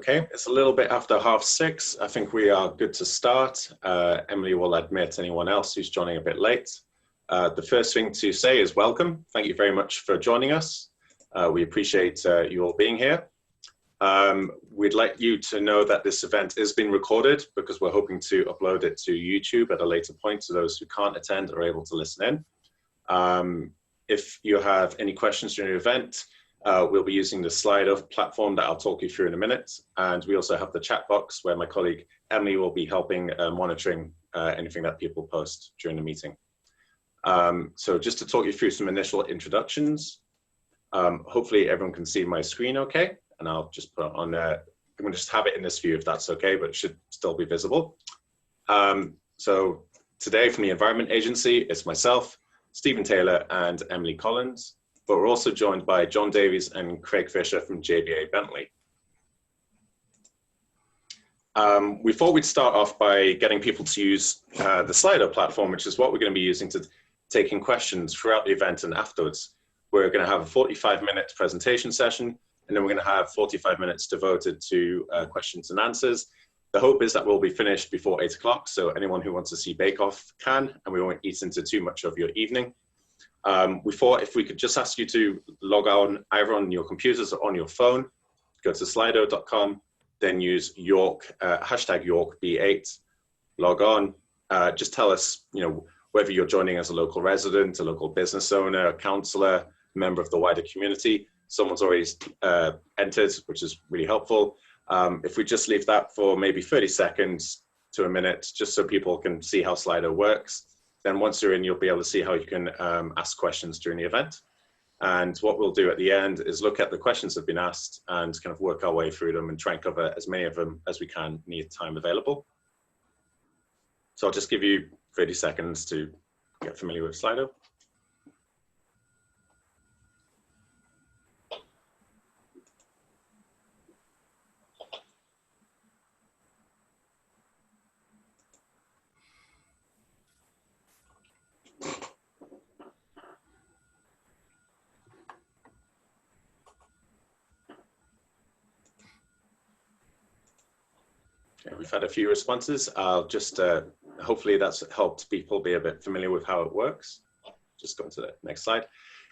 Okay, it's a little bit after 6:30. I think we are good to start. Emily will admit anyone else who's joining a bit late. The first thing to say is welcome. Thank you very much for joining us. We appreciate you all being here. We'd like you to know that this event is being recorded because we're hoping to upload it to YouTube at a later point so those who can't attend are able to listen in. If you have any questions during the event, we'll be using the Slido platform that I'll talk you through in a minute. And we also have the chat box where my colleague Emily will be helping monitoring anything that people post during the meeting. So just to talk you through some initial introductions, hopefully everyone can see my screen okay. And I'll just put it on there. I'm going to just have it in this view if that's okay, but it should still be visible. So today from the Environment Agency, it's myself, Stephen Taylor and Emily Collins, but we're also joined by John Davies and Craig Fisher from JBA Bentley. We thought we'd start off by getting people to use the Slido platform, which is what we're going to be using to take in questions throughout the event and afterwards. We're going to have a 45-minute presentation session, and then we're going to have 45 minutes devoted to questions and answers. The hope is that we'll be finished before 8 o'clock, so anyone who wants to see Bake Off can, and we won't eat into too much of your evening. We thought if we could just ask you to log on either on your computers or on your phone, go to slido.com, then use York, hashtag YorkB8, log on, just tell us, whether you're joining as a local resident, a local business owner, a councillor, member of the wider community. Someone's already entered, which is really helpful. If we just leave that for maybe 30 seconds to a minute, just so people can see how Slido works. Then once you're in, you'll be able to see how you can ask questions during the event. And what we'll do at the end is look at the questions that have been asked and kind of work our way through them and try and cover as many of them as we can in the time available. So I'll just give you 30 seconds to get familiar with Slido. We've had a few responses. I'll just, hopefully that's helped people be a bit familiar with how it works. Just go to the next slide.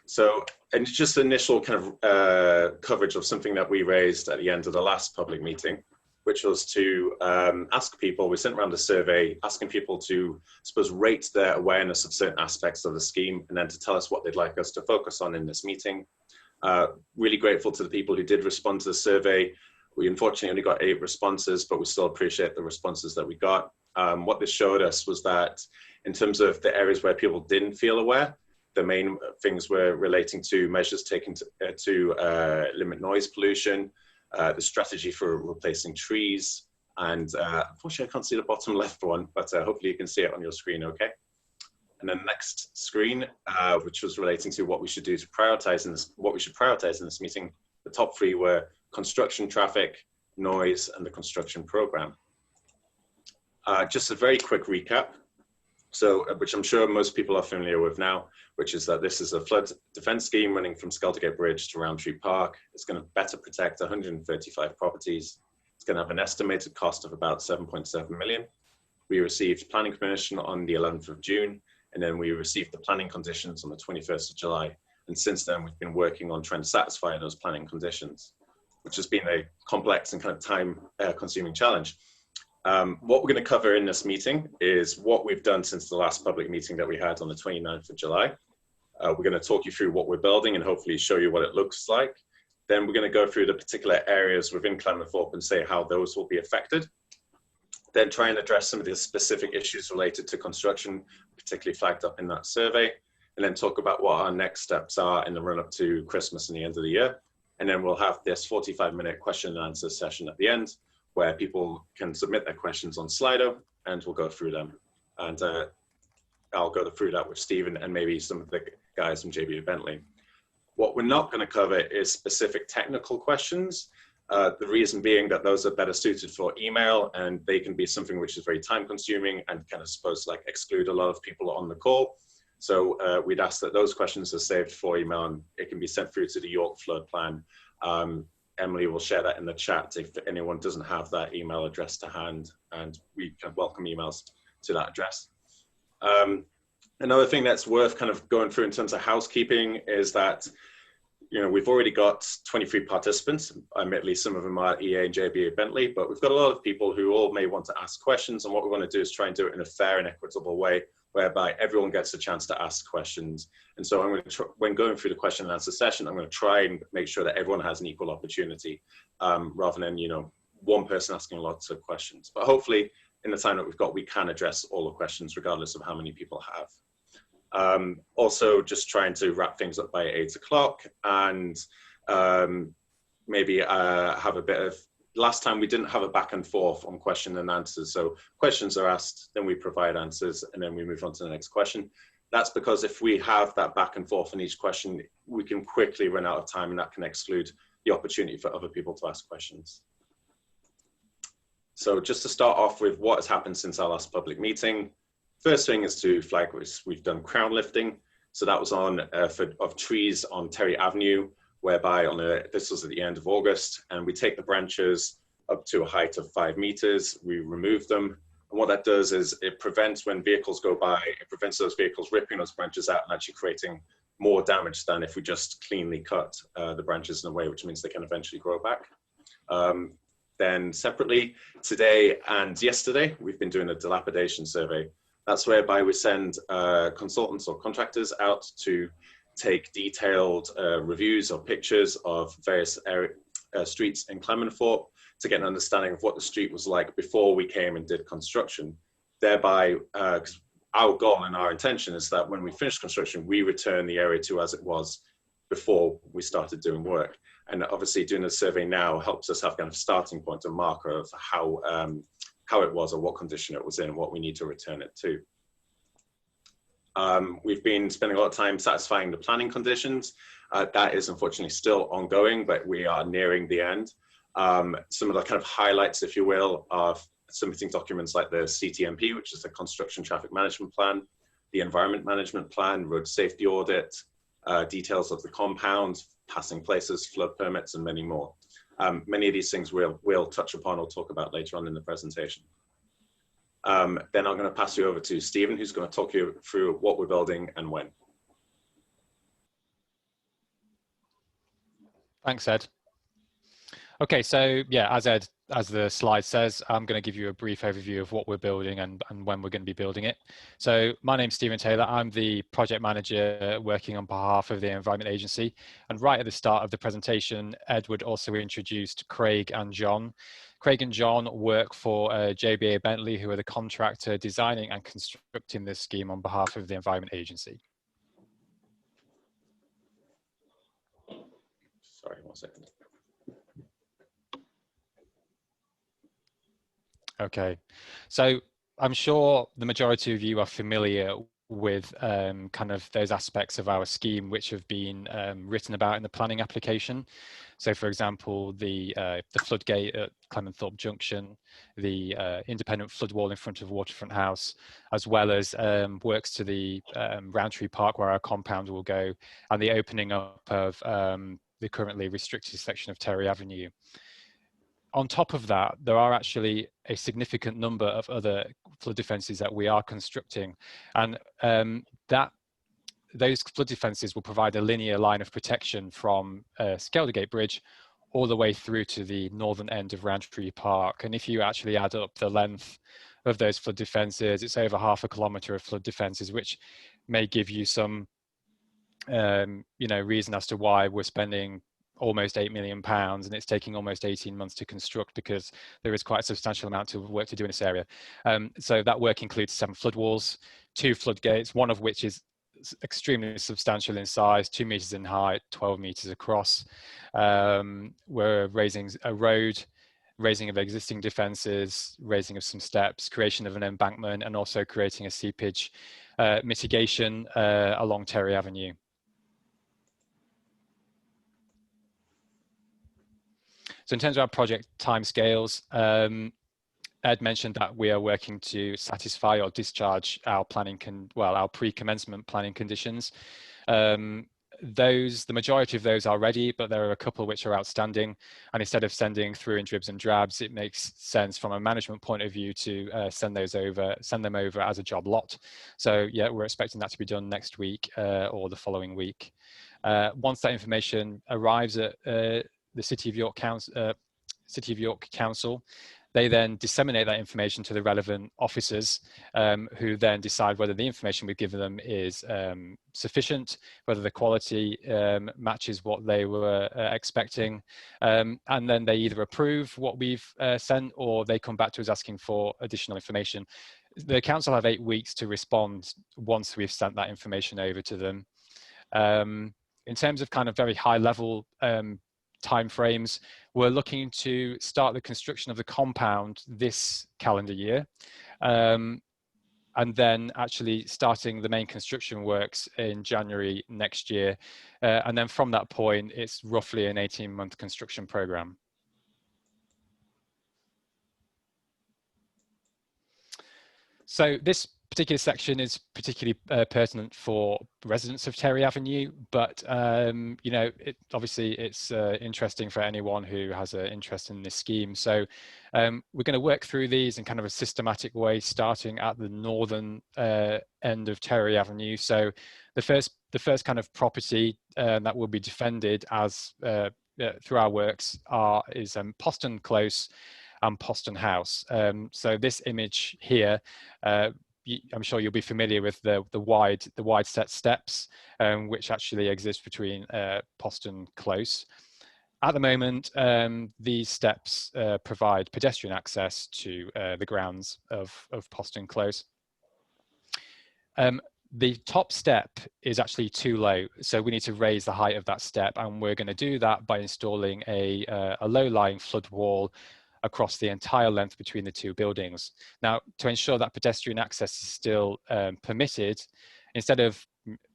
So, and just initial kind of coverage of something that we raised at the end of the last public meeting, which was to ask people, we sent around a survey asking people to, I suppose, rate their awareness of certain aspects of the scheme and then to tell us what they'd like us to focus on in this meeting. Really grateful to the people who did respond to the survey. We unfortunately only got 8 responses, but we still appreciate the responses that we got. What this showed us was that in terms of the areas where people didn't feel aware, the main things were relating to measures taken to limit noise pollution, the strategy for replacing trees, and unfortunately I can't see the bottom left one, but hopefully you can see it on your screen okay. And then next screen, which was relating to what we should do to prioritize in this, what we should prioritize in this meeting. The top 3 were construction traffic, noise, and the construction program. Just a very quick recap, so which I'm sure most people are familiar with now, which is that this is a flood defense scheme running from Skeltergate Bridge to Roundtree Park. It's going to better protect 135 properties. It's going to have an estimated cost of about 7.7 million. We received planning permission on the 11th of June, and then we received the planning conditions on the 21st of July. And since then, we've been working on trying to satisfy those planning conditions, which has been a complex and kind of time-consuming challenge. What we're going to cover in this meeting is what we've done since the last public meeting that we had on the 29th of July. We're going to talk you through what we're building and hopefully show you what it looks like. Then we're going to go through the particular areas within Clementhorpe and say how those will be affected. Then try and address some of the specific issues related to construction, particularly flagged up in that survey. And then talk about what our next steps are in the run up to Christmas and the end of the year. And then we'll have this 45-minute question and answer session at the end where people can submit their questions on Slido and we'll go through them. And I'll go through that with Stephen and maybe some of the guys from JBA Bentley. What we're not going to cover is specific technical questions. The reason being that those are better suited for email and they can be something which is very time consuming and kind of supposed to like exclude a lot of people on the call. So we'd ask that those questions are saved for email and it can be sent through to the York flood plan Emily will share that in the chat if anyone doesn't have that email address to hand, and we can welcome emails to that address. Another thing that's worth kind of going through in terms of housekeeping is that, you know, we've already got 23 participants. Admittedly, some of them are EA and JBA Bentley, but we've got a lot of people who all may want to ask questions. And what we want to do is try and do it in a fair and equitable way, whereby everyone gets a chance to ask questions. And so I'm going to when going through the question and answer session, I'm going to try and make sure that everyone has an equal opportunity, rather than, you know, one person asking lots of questions. But hopefully, in the time that we've got, we can address all the questions, regardless of how many people have. Also, just trying to wrap things up by 8 o'clock, and maybe have a bit of, last time we didn't have a back and forth on question and answers. So questions are asked, then we provide answers, and then we move on to the next question. That's because if we have that back and forth in each question, we can quickly run out of time, and that can exclude the opportunity for other people to ask questions. So just to start off with what has happened since our last public meeting. First thing is to flag we've done crown lifting. So that was on of trees on Terry Avenue, whereby this was at the end of August, and we take the branches up to a height of 5 meters, we remove them. And what that does is it prevents, when vehicles go by, it prevents those vehicles ripping those branches out and actually creating more damage than if we just cleanly cut the branches in a way, which means they can eventually grow back. Then separately, today and yesterday, we've been doing a dilapidation survey. That's whereby we send consultants or contractors out to take detailed reviews or pictures of various streets in Clementhorpe to get an understanding of what the street was like before we came and did construction. Thereby, our goal and our intention is that when we finish construction, we return the area to as it was before we started doing work. And obviously doing a survey now helps us have kind of starting point, a marker of how it was or what condition it was in and what we need to return it to. We've been spending a lot of time satisfying the planning conditions. That is unfortunately still ongoing, but we are nearing the end. Some of the kind of highlights, if you will, of submitting documents like the CTMP, which is the Construction Traffic Management Plan, the Environment Management Plan, Road Safety Audit, details of the compound, passing places, flood permits, and many more. Many of these things we'll touch upon or talk about later on in the presentation. Then I'm going to pass you over to Stephen, who's going to talk you through what we're building and when. Thanks, Ed. Okay, so yeah, as the slide says, I'm going to give you a brief overview of what we're building and when we're going to be building it. So my name's Stephen Taylor. I'm the project manager working on behalf of the Environment Agency. And right at the start of the presentation, Edward also introduced Craig and John. Craig and John work for JBA Bentley, who are the contractor designing and constructing this scheme on behalf of the Environment Agency. Sorry, 1 second. Okay, so I'm sure the majority of you are familiar with kind of those aspects of our scheme which have been written about in the planning application. So for example, the floodgate at Clementhorpe Junction, the independent flood wall in front of Waterfront House, as well as works to the Roundtree Park where our compound will go, and the opening up of the currently restricted section of Terry Avenue. On top of that, there are actually a significant number of other flood defences that we are constructing, and those flood defences will provide a linear line of protection from Skeldergate Bridge all the way through to the northern end of Roundtree Park. And if you actually add up the length of those flood defences, it's over ½ a kilometre of flood defences, which may give you some reason as to why we're spending almost £8 million and it's taking almost 18 months to construct, because there is quite a substantial amount of work to do in this area. So that work includes 7 flood walls, 2 floodgates, one of which is extremely substantial in size, 2 meters in height, 12 meters across. We're raising a road, raising of existing defences, raising of some steps, creation of an embankment, and also creating a seepage mitigation along Terry Avenue. So in terms of our project timescales, Ed mentioned that we are working to satisfy or discharge our planning, our pre-commencement planning conditions. the majority of those are ready, but there are a couple which are outstanding. And instead of sending through in dribs and drabs, it makes sense from a management point of view to send them over as a job lot. So yeah, we're expecting that to be done next week or the following week. Once that information arrives at the City of York Council, they then disseminate that information to the relevant officers, who then decide whether the information we've given them is sufficient, whether the quality matches what they were expecting, and then they either approve what we've sent, or they come back to us asking for additional information. The council have 8 weeks to respond once we've sent that information over to them. In terms of kind of very high level timeframes, we're looking to start the construction of the compound this calendar year, and then actually starting the main construction works in January next year. And then from that point, it's roughly an 18-month construction program. So this particular section is particularly pertinent for residents of Terry Avenue, but you know, obviously it's interesting for anyone who has an interest in this scheme. So we're going to work through these in kind of a systematic way, starting at the northern end of Terry Avenue. So the first kind of property that will be defended as through our works is Poston Close and Poston House. So this image here, I'm sure you'll be familiar with the wide set steps, which actually exist between Poston Close. At the moment, these steps provide pedestrian access to the grounds of Poston Close. The top step is actually too low, so we need to raise the height of that step, and we're going to do that by installing a low-lying flood wall across the entire length between the two buildings. Now, to ensure that pedestrian access is still permitted, instead of,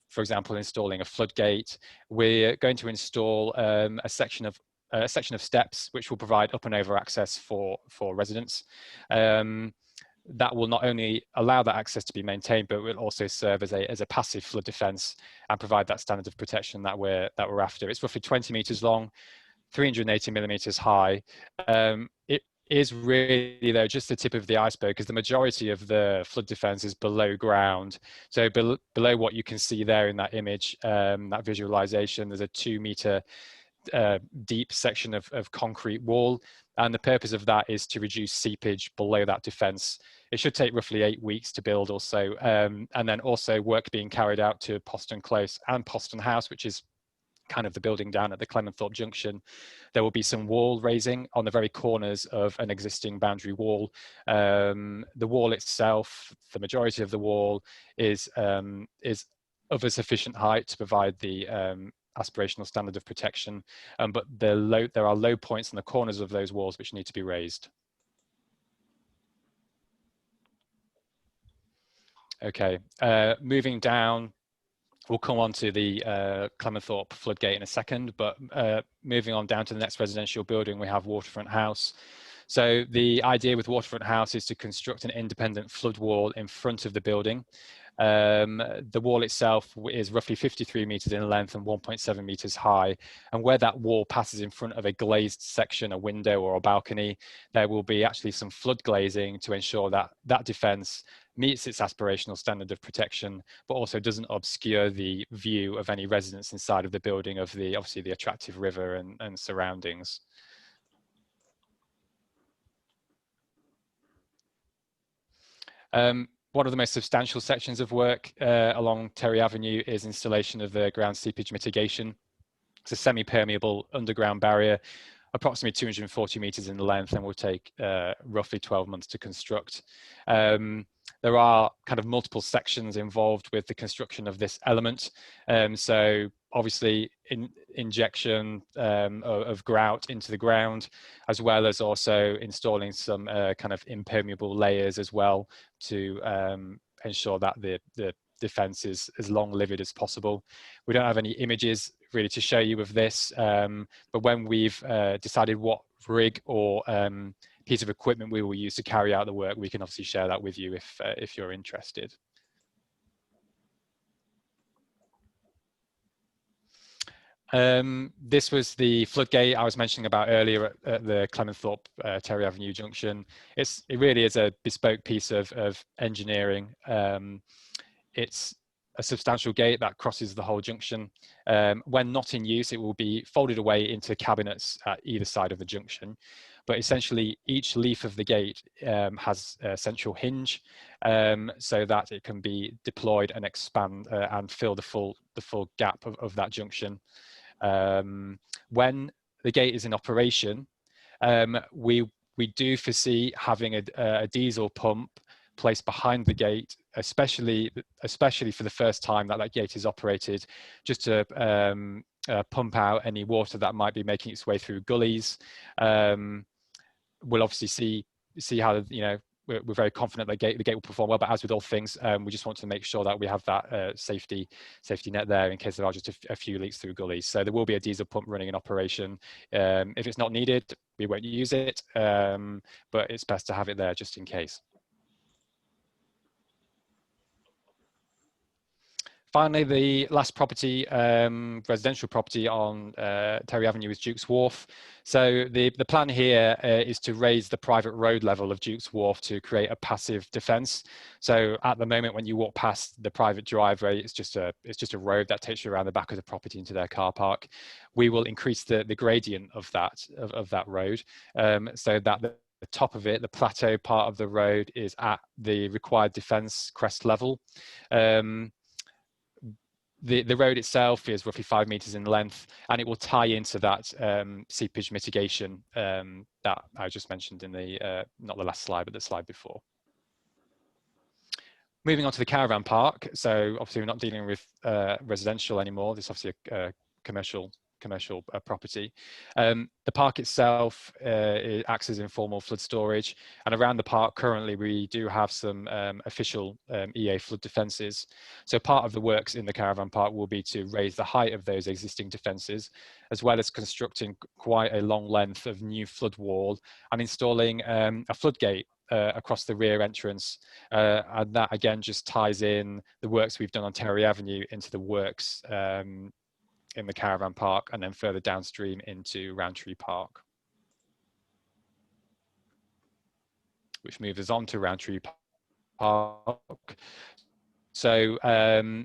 for example, installing a floodgate, we're going to install a section of steps which will provide up and over access for residents. That will not only allow that access to be maintained, but will also serve as a passive flood defence and provide that standard of protection that we're after. It's roughly 20 metres long, 380 millimeters high. It is really, though, just the tip of the iceberg, because the majority of the flood defense is below ground. So below what you can see there in that image, that visualization, there's a 2-meter deep section of concrete wall. And the purpose of that is to reduce seepage below that defense. It should take roughly 8 weeks to build or so. And then also work being carried out to Poston Close and Poston House, which is kind of the building down at the Clementhorpe junction. There will be some wall raising on the very corners of an existing boundary wall. The wall itself, the majority of the wall is of a sufficient height to provide the aspirational standard of protection, but there are low points in the corners of those walls which need to be raised. Okay, moving down, we'll come on to the Clementhorpe floodgate in a second, but moving on down to the next residential building, we have Waterfront House. So the idea with Waterfront House is to construct an independent flood wall in front of the building. The wall itself is roughly 53 meters in length and 1.7 meters high. And where that wall passes in front of a glazed section, a window or a balcony, there will be actually some flood glazing to ensure that that defense meets its aspirational standard of protection, but also doesn't obscure the view of any residents inside of the building of obviously the attractive river and surroundings. One of the most substantial sections of work along Terry Avenue is installation of the ground seepage mitigation. It's a semi-permeable underground barrier, approximately 240 meters in length, and will take roughly 12 months to construct. There are kind of multiple sections involved with the construction of this element. So obviously injection of grout into the ground, as well as also installing some kind of impermeable layers as well to ensure that the defense is as long-lived as possible. We don't have any images really to show you of this, but when we've decided what rig or piece of equipment we will use to carry out the work, we can obviously share that with you if you're interested. This was the floodgate I was mentioning about earlier at the Clementhorpe Terry Avenue junction. It really is a bespoke piece of engineering. It's a substantial gate that crosses the whole junction. When not in use, it will be folded away into cabinets at either side of the junction. But essentially, each leaf of the gate has a central hinge, so that it can be deployed and expand and fill the full gap of that junction. When the gate is in operation, we do foresee having a diesel pump placed behind the gate, especially for the first time that gate is operated, just to pump out any water that might be making its way through gullies. We'll obviously see how, you know, we're very confident that the gate will perform well, but as with all things, we just want to make sure that we have that safety net there in case there are just a few leaks through gullies. So there will be a diesel pump running in operation. If it's not needed, we won't use it, but it's best to have it there just in case. Finally, the last property, residential property on Terry Avenue, is Duke's Wharf. So the plan here is to raise the private road level of Duke's Wharf to create a passive defence. So at the moment, when you walk past the private driveway, it's just a road that takes you around the back of the property into their car park. We will increase the gradient of that road, so that the top of it, the plateau part of the road, is at the required defence crest level. The road itself is roughly 5 meters in length, and it will tie into that seepage mitigation that I just mentioned in the, not the last slide, but the slide before. Moving on to the caravan park. So obviously we're not dealing with residential anymore. This is obviously a commercial property. The park itself it acts as informal flood storage, and around the park currently we do have some official EA flood defences. So part of the works in the caravan park will be to raise the height of those existing defences, as well as constructing quite a long length of new flood wall and installing a floodgate across the rear entrance, and that again just ties in the works we've done on Terry Avenue into the works in the caravan park, and then further downstream into Rowntree Park, which moves us on to Rowntree Park. So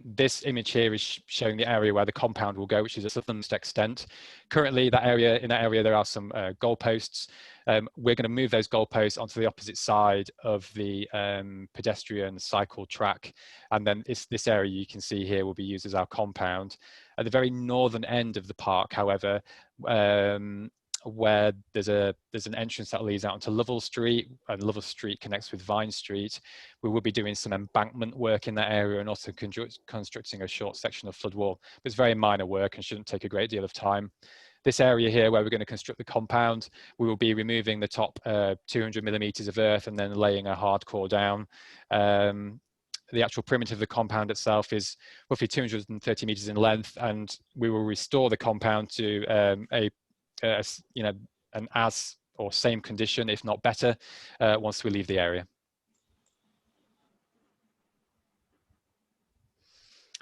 this image here is showing the area where the compound will go, which is a southernmost extent. Currently, in that area, there are some goalposts. We're going to move those goalposts onto the opposite side of the pedestrian cycle track, and then this area you can see here will be used as our compound. At the very northern end of the park, however, where there's an entrance that leads out onto Lovell Street, and Lovell Street connects with Vine Street, we will be doing some embankment work in that area and also constructing a short section of flood wall. But it's very minor work and shouldn't take a great deal of time. This area here where we're going to construct the compound, we will be removing the top 200 millimeters of earth and then laying a hard core down. The actual perimeter of the compound itself is roughly 230 meters in length, and we will restore the compound to an as or same condition, if not better, once we leave the area.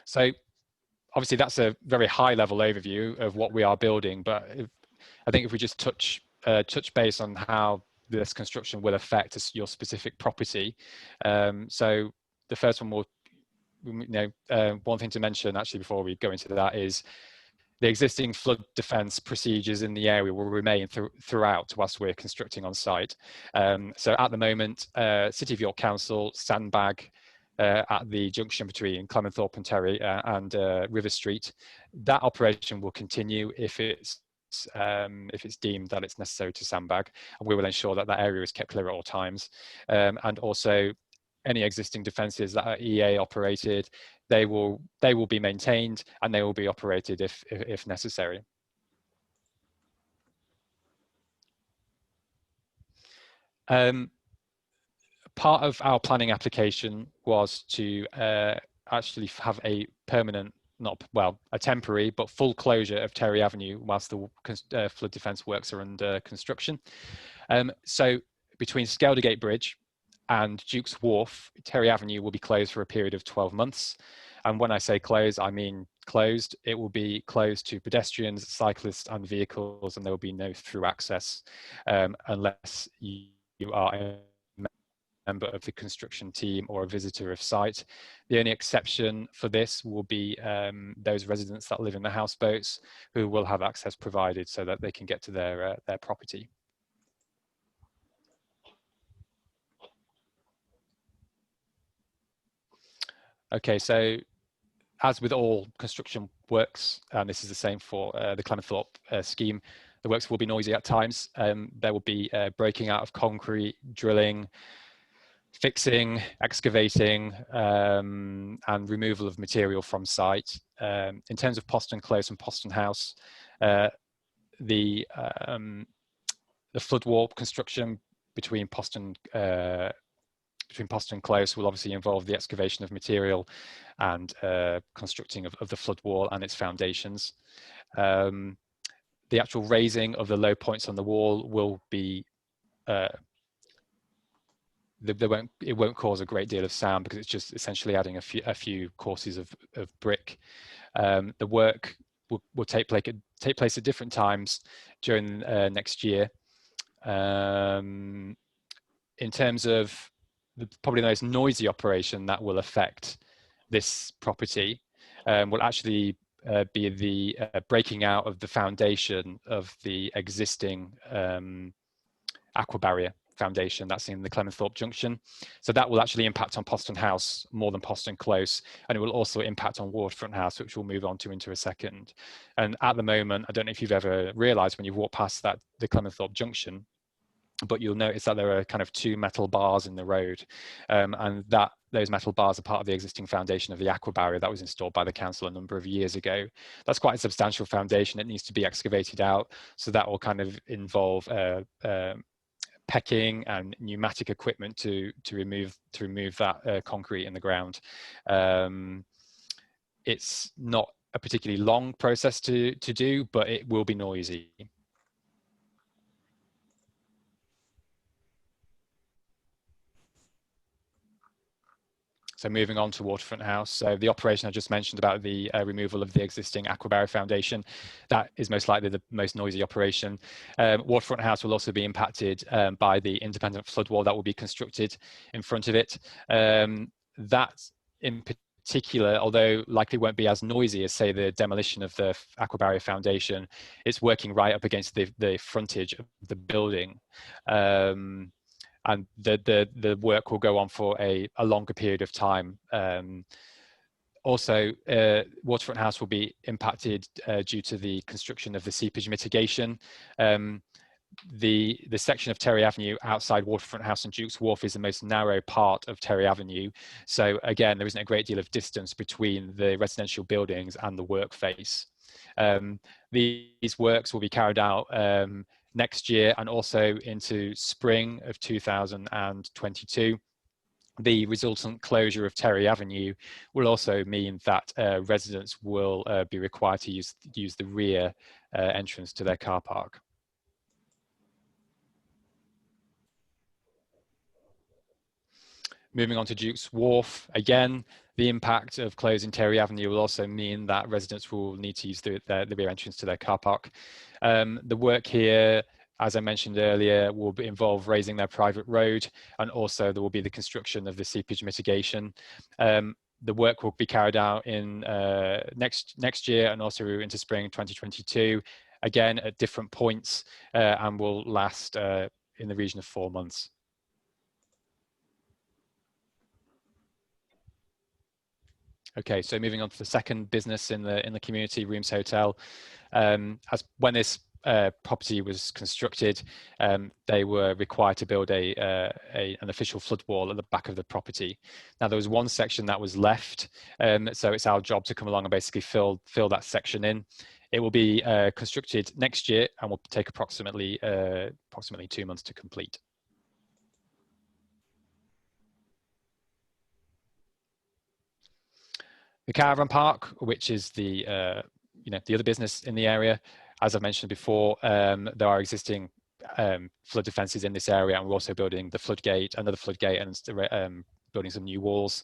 So obviously that's a very high level overview of what we are building, but I think if we just touch base on how this construction will affect your specific property. So the first one one thing to mention actually before we go into that is the existing flood defence procedures in the area will remain throughout whilst we're constructing on site. So at the moment, City of York Council sandbag at the junction between Clementhorpe and Terry and River Street. That operation will continue if it's deemed that it's necessary to sandbag, and we will ensure that that area is kept clear at all times. And also, any existing defences that are EA operated, they will be maintained and they will be operated if necessary. Part of our planning application was to actually have a permanent, a temporary but full closure of Terry Avenue whilst the flood defence works are under construction. So between Skeldergate Bridge and Duke's Wharf, Terry Avenue will be closed for a period of 12 months. And when I say close, I mean closed, it will be closed to pedestrians, cyclists and vehicles, and there will be no through access unless you are a member of the construction team or a visitor of site. The only exception for this will be those residents that live in the houseboats who will have access provided so that they can get to their property. Okay, so as with all construction works, and this is the same for the Clementhorpe scheme, the works will be noisy at times. There will be breaking out of concrete, drilling, fixing, excavating, and removal of material from site. In terms of Poston Close and Poston House, the flood wall construction between Poston Close will obviously involve the excavation of material and constructing of the flood wall and its foundations. The actual raising of the low points on the wall will be it won't cause a great deal of sound because it's just essentially adding a few courses of brick. The work will take place at different times during next year. In terms of probably the most noisy operation that will affect this property will actually be the breaking out of the foundation of the existing aqua barrier foundation that's in the Clementhorpe junction. So that will actually impact on Poston House more than Poston Close, and it will also impact on Waterfront House, which we'll move on to into a second. And at the moment, I don't know if you've ever realized when you've walked past the Clementhorpe junction, but you'll notice that there are kind of two metal bars in the road, and those metal bars are part of the existing foundation of the aqua barrier that was installed by the council a number of years ago. That's quite a substantial foundation. It needs to be excavated out, so that will kind of involve pecking and pneumatic equipment to remove that concrete in the ground. It's not a particularly long process to do, but it will be noisy. So moving on to Waterfront House. So the operation I just mentioned about the removal of the existing aqua barrier foundation, that is most likely the most noisy operation. Waterfront House will also be impacted by the independent flood wall that will be constructed in front of it. That in particular, although likely won't be as noisy as, say, the demolition of the aqua barrier foundation, it's working right up against the frontage of the building. And the work will go on for a longer period of time. Also, Waterfront House will be impacted due to the construction of the seepage mitigation. The section of Terry Avenue outside Waterfront House and Duke's Wharf is the most narrow part of Terry Avenue. So again, there isn't a great deal of distance between the residential buildings and the work face. These works will be carried out next year and also into spring of 2022. The resultant closure of Terry Avenue will also mean that residents will be required to use the rear entrance to their car park. Moving on to Duke's Wharf, again, the impact of closing Terry Avenue will also mean that residents will need to use the rear entrance to their car park. The work here, as I mentioned earlier, will involve raising their private road, and also there will be the construction of the seepage mitigation. The work will be carried out in next year and also into spring 2022, again at different points, and will last in the region of 4 months. Okay, so moving on to the second business in the community, Rooms Hotel. As when this property was constructed, they were required to build an official flood wall at the back of the property. Now there was one section that was left, so it's our job to come along and basically fill that section in. It will be constructed next year and will take approximately 2 months to complete. The caravan park, which is the other business in the area, as I've mentioned before, there are existing flood defences in this area, and we're also building the floodgate, another floodgate, and building some new walls.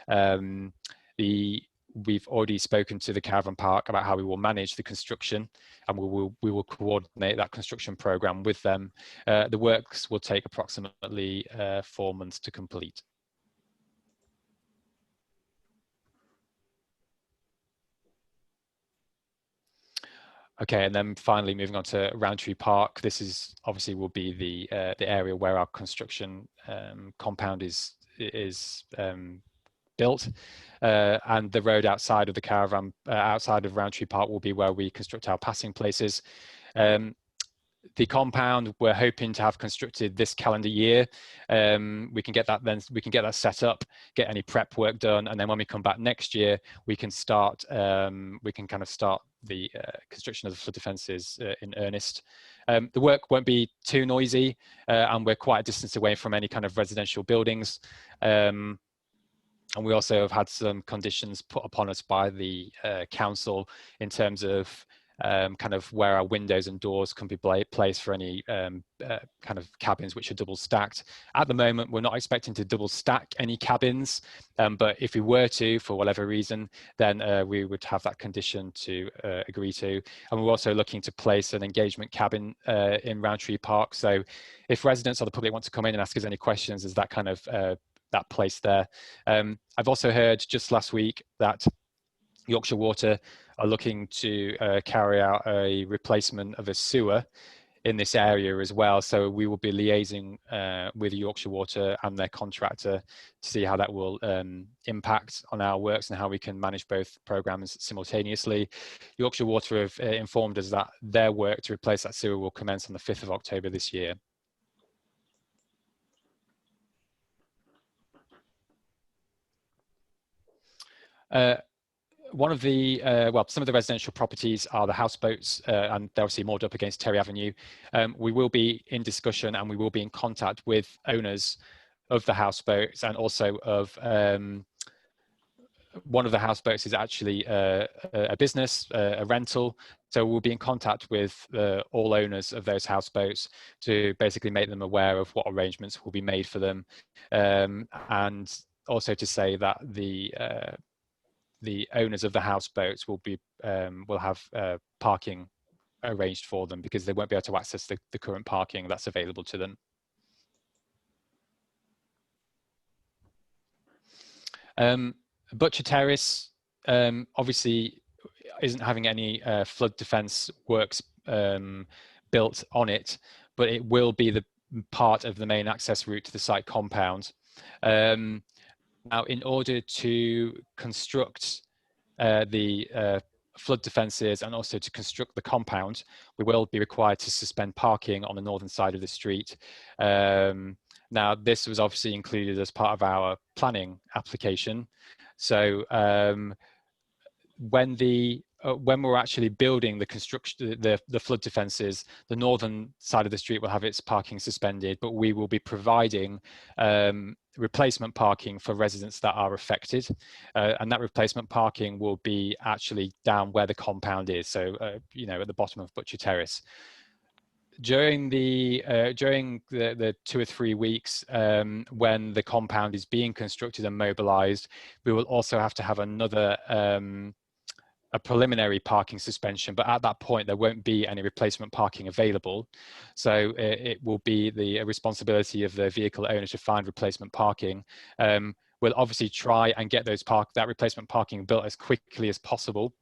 The we've already spoken to the caravan park about how we will manage the construction, and we will coordinate that construction program with them. The works will take approximately 4 months to complete. Okay, and then finally moving on to Roundtree Park. This is obviously will be the area where our construction compound is built, and the road outside of the caravan, outside of Roundtree Park, will be where we construct our passing places. The compound we're hoping to have constructed this calendar year. We can get that set up, get any prep work done, and then when we come back next year, we can start. We can kind of start the construction of the flood defences in earnest. The work won't be too noisy, and we're quite a distance away from any kind of residential buildings. And we also have had some conditions put upon us by the council in terms of kind of where our windows and doors can be placed for any kind of cabins which are double stacked. At the moment, we're not expecting to double stack any cabins, but if we were to, for whatever reason, then we would have that condition to agree to. And we're also looking to place an engagement cabin in Roundtree Park. So if residents or the public want to come in and ask us any questions, there's that kind of that place there. I've also heard just last week that Yorkshire Water are looking to carry out a replacement of a sewer in this area as well. So we will be liaising with Yorkshire Water and their contractor to see how that will impact on our works and how we can manage both programs simultaneously. Yorkshire Water have informed us that their work to replace that sewer will commence on the 5th of October this year. One of the, well, some of the residential properties are the houseboats, and they're obviously moored up against Terry Avenue. We will be in discussion and we will be in contact with owners of the houseboats, and also of one of the houseboats is actually a business, a rental. So we'll be in contact with all owners of those houseboats to basically make them aware of what arrangements will be made for them, and also to say that the owners of the houseboats will have parking arranged for them, because they won't be able to access the current parking that's available to them. Butcher Terrace obviously isn't having any flood defence works built on it, but it will be the part of the main access route to the site compound. Now, in order to construct the flood defences and also to construct the compound, we will be required to suspend parking on the northern side of the street. Now, this was obviously included as part of our planning application. So when we're actually building the construction, the flood defences, the northern side of the street will have its parking suspended, but we will be providing replacement parking for residents that are affected, and that replacement parking will be actually down where the compound is, so you know, at the bottom of Butcher Terrace. During the 2 or 3 weeks when the compound is being constructed and mobilised, we will also have to have another a preliminary parking suspension, but at that point there won't be any replacement parking available. So it will be the responsibility of the vehicle owner to find replacement parking. We'll obviously try and get that replacement parking built as quickly as possible,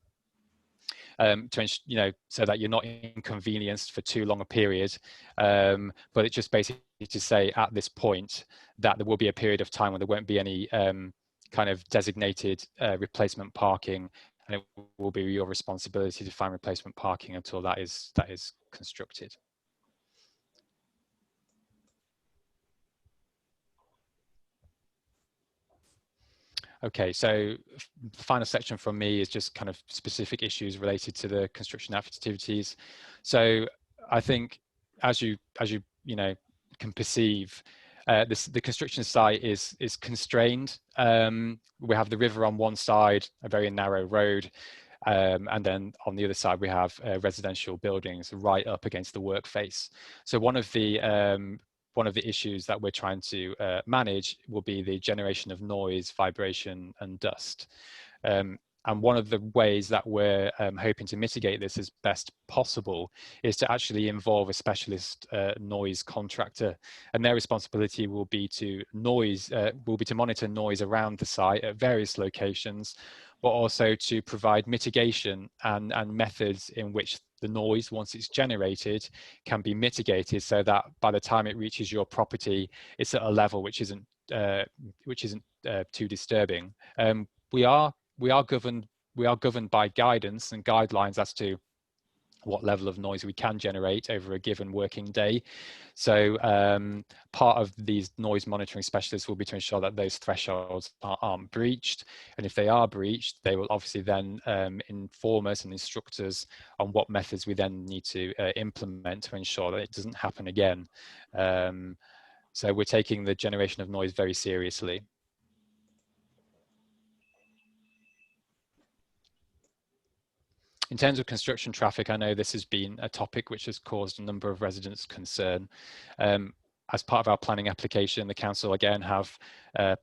to, you know, so that you're not inconvenienced for too long a period. But it's just basically to say at this point that there will be a period of time when there won't be any kind of designated replacement parking, and it will be your responsibility to find replacement parking until that is constructed. Okay, so the final section from me is just kind of specific issues related to the construction activities. So I think, as you know, can perceive, the construction site is constrained. We have the river on one side, a very narrow road, and then on the other side we have residential buildings right up against the work face. So one of the issues that we're trying to manage will be the generation of noise, vibration, and dust. And one of the ways that we're hoping to mitigate this as best possible is to actually involve a specialist noise contractor, and their responsibility will be to monitor noise around the site at various locations, but also to provide mitigation and methods in which the noise, once it's generated, can be mitigated so that by the time it reaches your property, it's at a level which isn't too disturbing. We are governed by guidance and guidelines as to what level of noise we can generate over a given working day. So part of these noise monitoring specialists will be to ensure that those thresholds aren't breached. And if they are breached, they will obviously then inform us and instruct us on what methods we then need to implement to ensure that it doesn't happen again. So we're taking the generation of noise very seriously. In terms of construction traffic, I know this has been a topic which has caused a number of residents concern. As part of our planning application, the council again have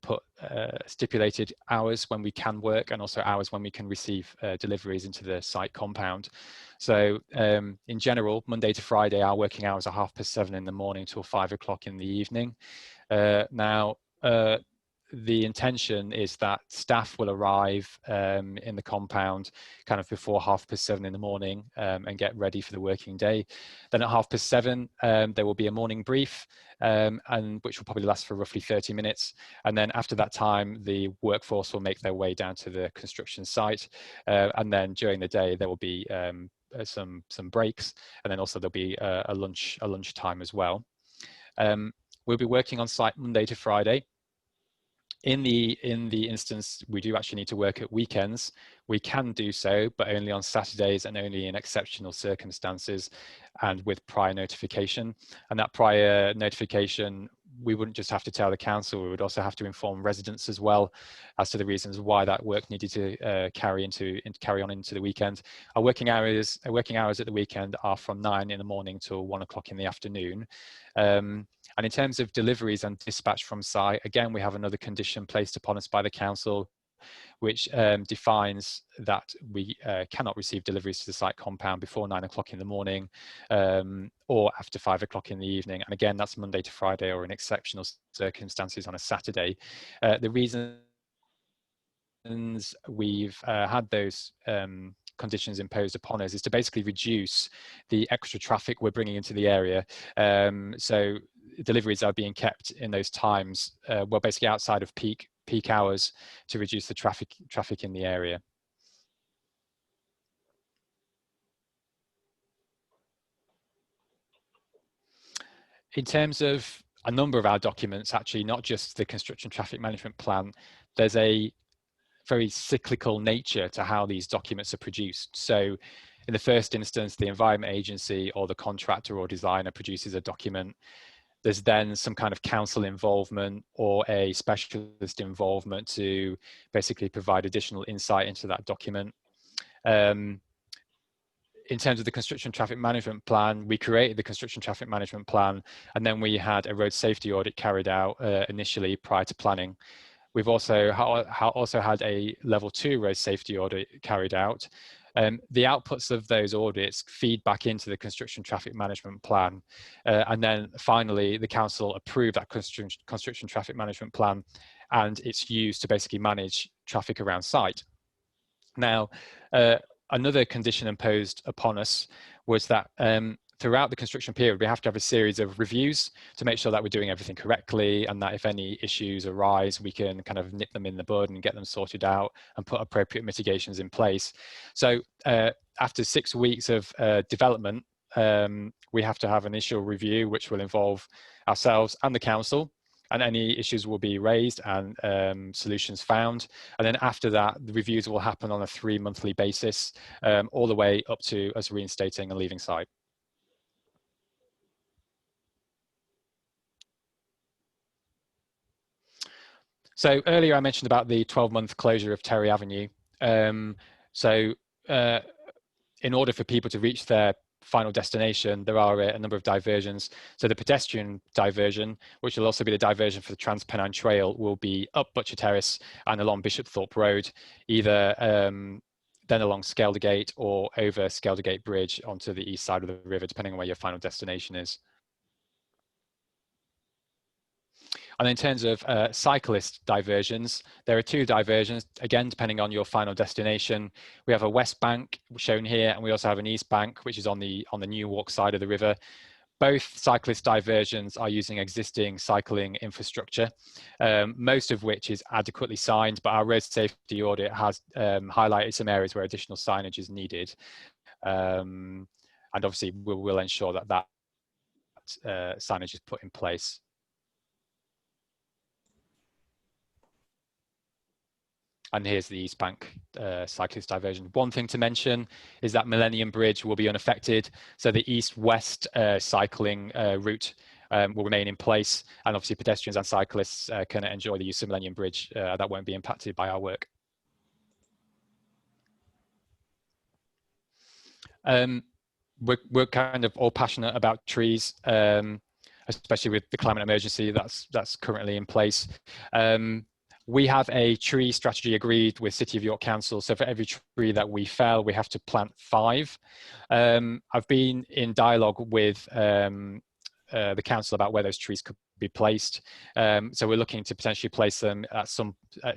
put stipulated hours when we can work and also hours when we can receive deliveries into the site compound. So in general, Monday to Friday, our working hours are 7:30 in the morning till 5 o'clock in the evening. Now, the intention is that staff will arrive in the compound kind of before 7:30 in the morning and get ready for the working day. Then at 7:30, there will be a morning brief, and which will probably last for roughly 30 minutes. And then after that time, the workforce will make their way down to the construction site. And then during the day, there will be some breaks, and then also there'll be a lunch time as well. We'll be working on site Monday to Friday. In the instance we do actually need to work at weekends, we can do so, but only on Saturdays and only in exceptional circumstances and with prior notification. And that prior notification, we wouldn't just have to tell the council, we would also have to inform residents as well as to the reasons why that work needed to carry on into the weekend. Our working hours at the weekend are from 9 in the morning till 1 o'clock in the afternoon. And in terms of deliveries and dispatch from site, again, we have another condition placed upon us by the council, which defines that we cannot receive deliveries to the site compound before 9 o'clock in the morning or after 5 o'clock in the evening. And again, that's Monday to Friday or in exceptional circumstances on a Saturday. The reasons we've had those conditions imposed upon us is to basically reduce the extra traffic we're bringing into the area. So deliveries are being kept in those times, well, basically outside of peak hours to reduce the traffic in the area. In terms of a number of our documents, actually, not just the construction traffic management plan, there's a very cyclical nature to how these documents are produced. So in the first instance, the Environment Agency or the contractor or designer produces a document. There's then some kind of council involvement or a specialist involvement to basically provide additional insight into that document. In terms of the construction traffic management plan, we created the construction traffic management plan, and then we had a road safety audit carried out initially prior to planning. We've also had a level 2 road safety audit carried out. The outputs of those audits feed back into the construction traffic management plan. And then finally, the council approved that construction traffic management plan, and it's used to basically manage traffic around site. Now, another condition imposed upon us was that throughout the construction period, we have to have a series of reviews to make sure that we're doing everything correctly, and that if any issues arise, we can kind of nip them in the bud and get them sorted out and put appropriate mitigations in place. So after 6 weeks of development, we have to have an initial review, which will involve ourselves and the council, and any issues will be raised and solutions found. And then after that, the reviews will happen on a 3-monthly basis, all the way up to us reinstating and leaving site. So earlier I mentioned about the 12-month closure of Terry Avenue. In order for people to reach their final destination, there are a number of diversions. So the pedestrian diversion, which will also be the diversion for the Trans-Pennine Trail, will be up Butcher Terrace and along Bishopthorpe Road, either then along Skeldergate or over Skeldergate Bridge onto the east side of the river, depending on where your final destination is. And in terms of cyclist diversions, there are 2 diversions, again, depending on your final destination. We have a west bank shown here, and we also have an east bank, which is on the New Walk side of the river. Both cyclist diversions are using existing cycling infrastructure, most of which is adequately signed, but our road safety audit has highlighted some areas where additional signage is needed. And obviously, we'll ensure that signage is put in place. And here's the East Bank cyclist diversion. One thing to mention is that Millennium Bridge will be unaffected. So the east-west cycling route will remain in place. And obviously pedestrians and cyclists can enjoy the use of Millennium Bridge. That won't be impacted by our work. We're kind of all passionate about trees, especially with the climate emergency that's currently in place. We have a tree strategy agreed with City of York Council. So for every tree that we fell, we have to plant 5. I've been in dialogue with the council about where those trees could be placed. So we're looking to potentially place them at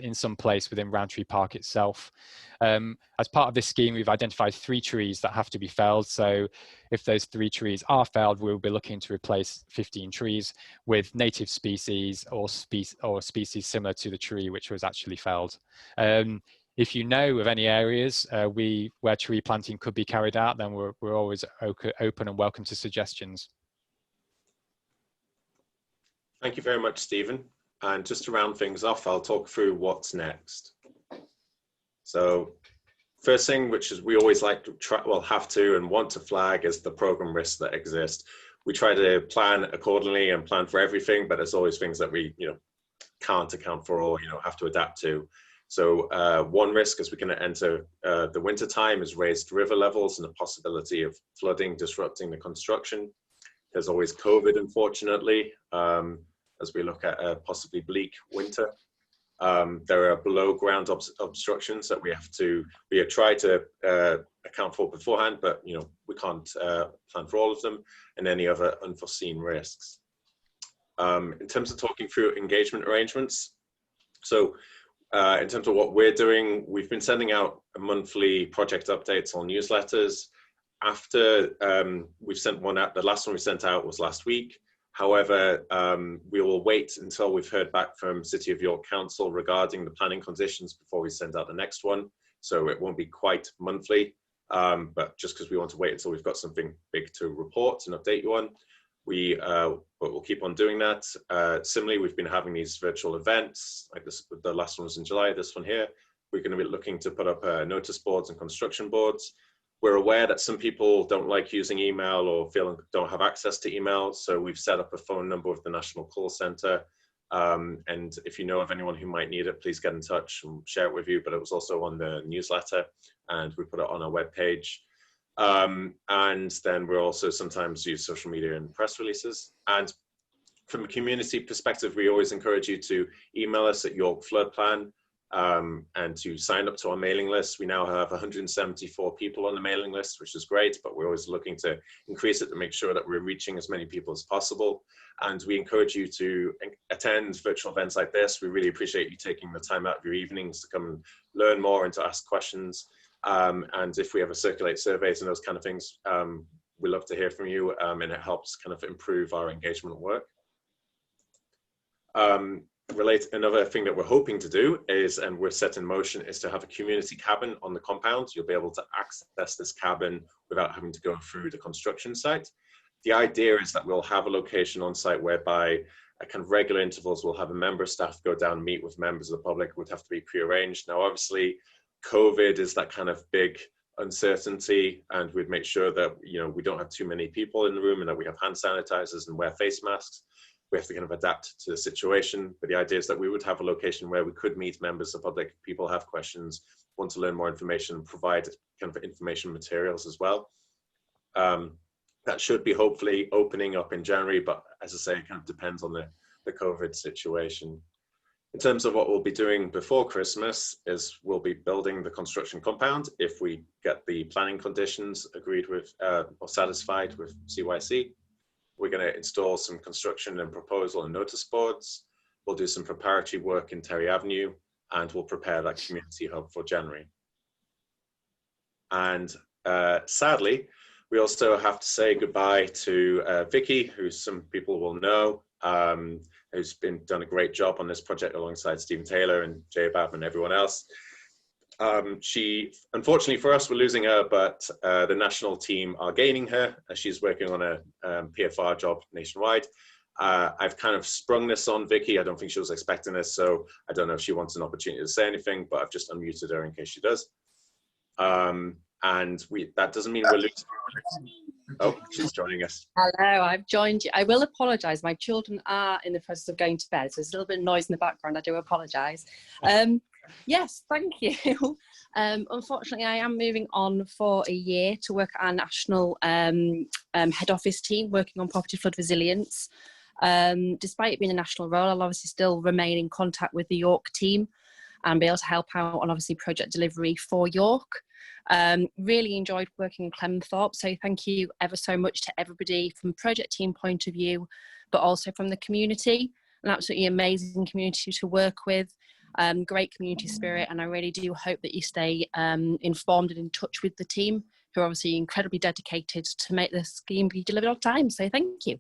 in some place within Roundtree Park itself. As part of this scheme, we've identified 3 trees that have to be felled. So if those 3 trees are felled, we'll be looking to replace 15 trees with native species or species similar to the tree which was actually felled. If you know of any areas where tree planting could be carried out, then we're always open and welcome to suggestions. Thank you very much, Stephen. And just to round things off, I'll talk through what's next. So first thing, which is we always like to try, well, have to and want to flag, is the program risks that exist. We try to plan accordingly and plan for everything, but there's always things that we can't account for or have to adapt to. So one risk as we can enter the winter time is raised river levels and the possibility of flooding disrupting the construction. There's always COVID, unfortunately, as we look at a possibly bleak winter. There are below ground obstructions that we have tried to account for beforehand, but we can't plan for all of them, and any other unforeseen risks. In terms of talking through engagement arrangements, so in terms of what we're doing, we've been sending out monthly project updates on newsletters. After we've sent one out, the last one we sent out was last week. However, we will wait until we've heard back from City of York Council regarding the planning conditions before we send out the next one. So it won't be quite monthly, but just because we want to wait until we've got something big to report and update you on, but we'll keep on doing that. Similarly, we've been having these virtual events, like this, the last one was in July, this one here. We're going to be looking to put up notice boards and construction boards. We're aware that some people don't like using email or don't have access to email, so we've set up a phone number with the National Call Centre. And if you know of anyone who might need it, please get in touch and share it with you. But it was also on the newsletter, and we put it on our webpage. And then we'll also sometimes use social media and press releases. And from a community perspective, we always encourage you to email us at York Flood Plan. And to sign up to our mailing list. We now have 174 people on the mailing list, which is great, but we're always looking to increase it to make sure that we're reaching as many people as possible. And we encourage you to attend virtual events like this. We really appreciate you taking the time out of your evenings to come and learn more and to ask questions. And if we ever circulate surveys and those kind of things, we love to hear from you, and it helps kind of improve our engagement work. Another thing that we're hoping to do is, and we're set in motion, is to have a community cabin on the compound. You'll be able to access this cabin without having to go through the construction site. The idea is that we'll have a location on site whereby at kind of regular intervals, we'll have a member of staff go down and meet with members of the public. It would have to be pre-arranged. Now, obviously, COVID is that kind of big uncertainty, and we'd make sure that we don't have too many people in the room and that we have hand sanitizers and wear face masks. We have to kind of adapt to the situation, but the idea is that we would have a location where we could meet members of the public. People have questions, want to learn more information, and provide kind of information materials as well. That should be hopefully opening up in January, but as I say, it kind of depends on the COVID situation. In terms of what we'll be doing before Christmas is we'll be building the construction compound if we get the planning conditions agreed with or satisfied with CYC. We're going to install some construction and proposal and notice boards. We'll do some preparatory work in Terry Avenue, and we'll prepare that community hub for January. And sadly, we also have to say goodbye to Vicky, who some people will know, who's done a great job on this project alongside Stephen Taylor and Jay Babman and everyone else. She, unfortunately for us, we're losing her, but the national team are gaining her as she's working on a PFR job nationwide. I've kind of sprung this on Vicky. I don't think she was expecting this, so I don't know if she wants an opportunity to say anything, but I've just unmuted her in case she does. And that doesn't mean we're losing. Oh, she's joining us. Hello, I've joined you. I will apologise. My children are in the process of going to bed, so there's a little bit of noise in the background. I do apologise. Yes, thank you. Unfortunately, I am moving on for a year to work at our national head office team, working on property flood resilience. Despite it being a national role, I'll obviously still remain in contact with the York team and be able to help out on obviously project delivery for York. Really enjoyed working in Clementhorpe, so thank you ever so much to everybody from a project team point of view, but also from the community. An absolutely amazing community to work with, great community spirit, and I really do hope that you stay informed and in touch with the team, who are obviously incredibly dedicated to make this scheme be delivered on time, so thank you.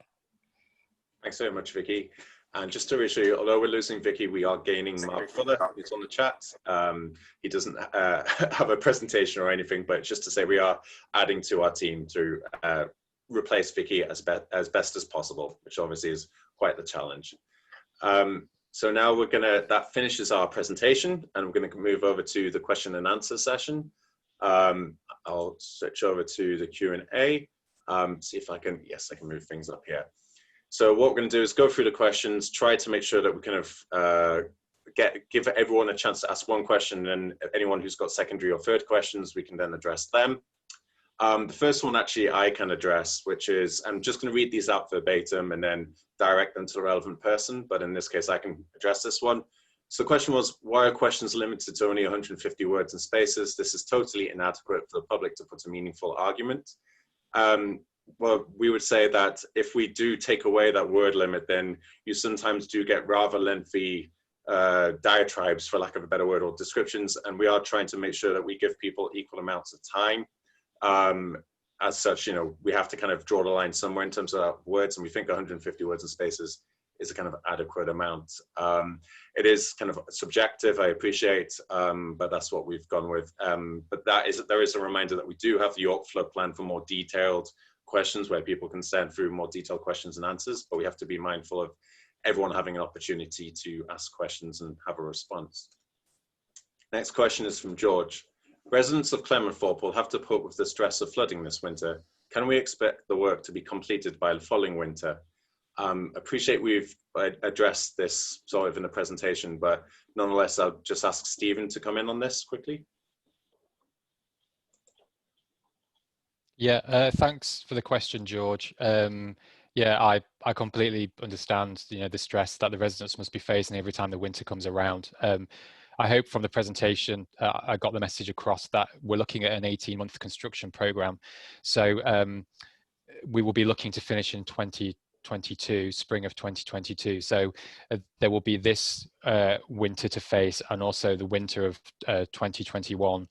Thanks so much, Vicky. And just to reassure you, although we're losing Vicky, we are gaining Mark Fuller, who's on the chat. He doesn't have a presentation or anything, but just to say we are adding to our team to replace Vicky as best as possible, which obviously is quite the challenge. So now that finishes our presentation, and we're going to move over to the question and answer session. I'll switch over to the Q&A, see if I can move things up here. So what we're going to do is go through the questions, try to make sure that we kind of give everyone a chance to ask one question, and anyone who's got secondary or third questions, we can then address them. The first one actually I can address, which is, I'm just going to read these out verbatim and then direct them to the relevant person, but in this case I can address this one. So the question was, why are questions limited to only 150 words and spaces? This is totally inadequate for the public to put a meaningful argument. Well, we would say that if we do take away that word limit, then you sometimes do get rather lengthy diatribes, for lack of a better word, or descriptions, and we are trying to make sure that we give people equal amounts of time. As such, you know, we have to kind of draw the line somewhere in terms of words, and we think 150 words and spaces is a kind of adequate amount. It is kind of subjective, I appreciate, but that's what we've gone with. But there is a reminder that we do have the York flood plan for more detailed questions where people can send through more detailed questions and answers, but we have to be mindful of everyone having an opportunity to ask questions and have a response. Next question is from George. Residents of Clementhorpe will have to put with the stress of flooding this winter. Can we expect the work to be completed by the following winter? Appreciate we've addressed this sort of in the presentation, but nonetheless, I'll just ask Stephen to come in on this quickly. Yeah, thanks for the question, George. Yeah, I completely understand, you know, the stress that the residents must be facing every time the winter comes around. I hope from the presentation I got the message across that we're looking at an 18-month construction program. So we will be looking to finish in 2022, spring of 2022. So there will be this winter to face, and also the winter of 2021.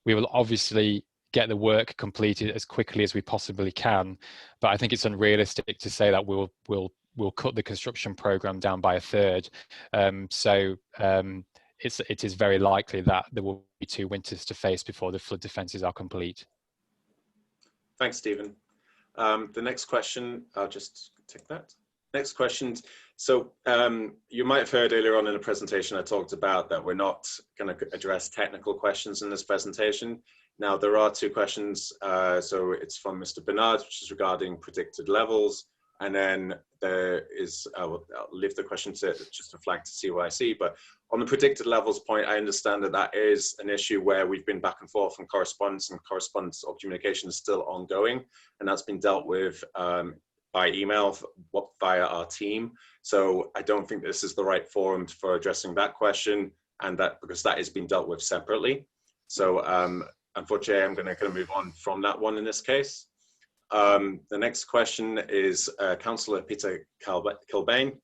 We will obviously get the work completed as quickly as we possibly can, but I think it's unrealistic to say that we'll cut the construction program down by a third. It is very likely that there will be 2 winters to face before the flood defences are complete. Thanks, Stephen. The next question, I'll just take that. Next question. So you might have heard earlier on in the presentation, I talked about that we're not going to address technical questions in this presentation. Now, there are 2 questions. So it's from Mr. Bernard, which is regarding predicted levels, And then there is, I'll leave the question to just a flag to CYC, but on the predicted levels point, I understand that that is an issue where we've been back and forth on correspondence, and correspondence or communication is still ongoing, and that's been dealt with by email via our team. So I don't think this is the right forum for addressing that question, and that because that is being dealt with separately. So unfortunately, I'm going to kind of move on from that one in this case. The next question is Councillor Peter Kilbane.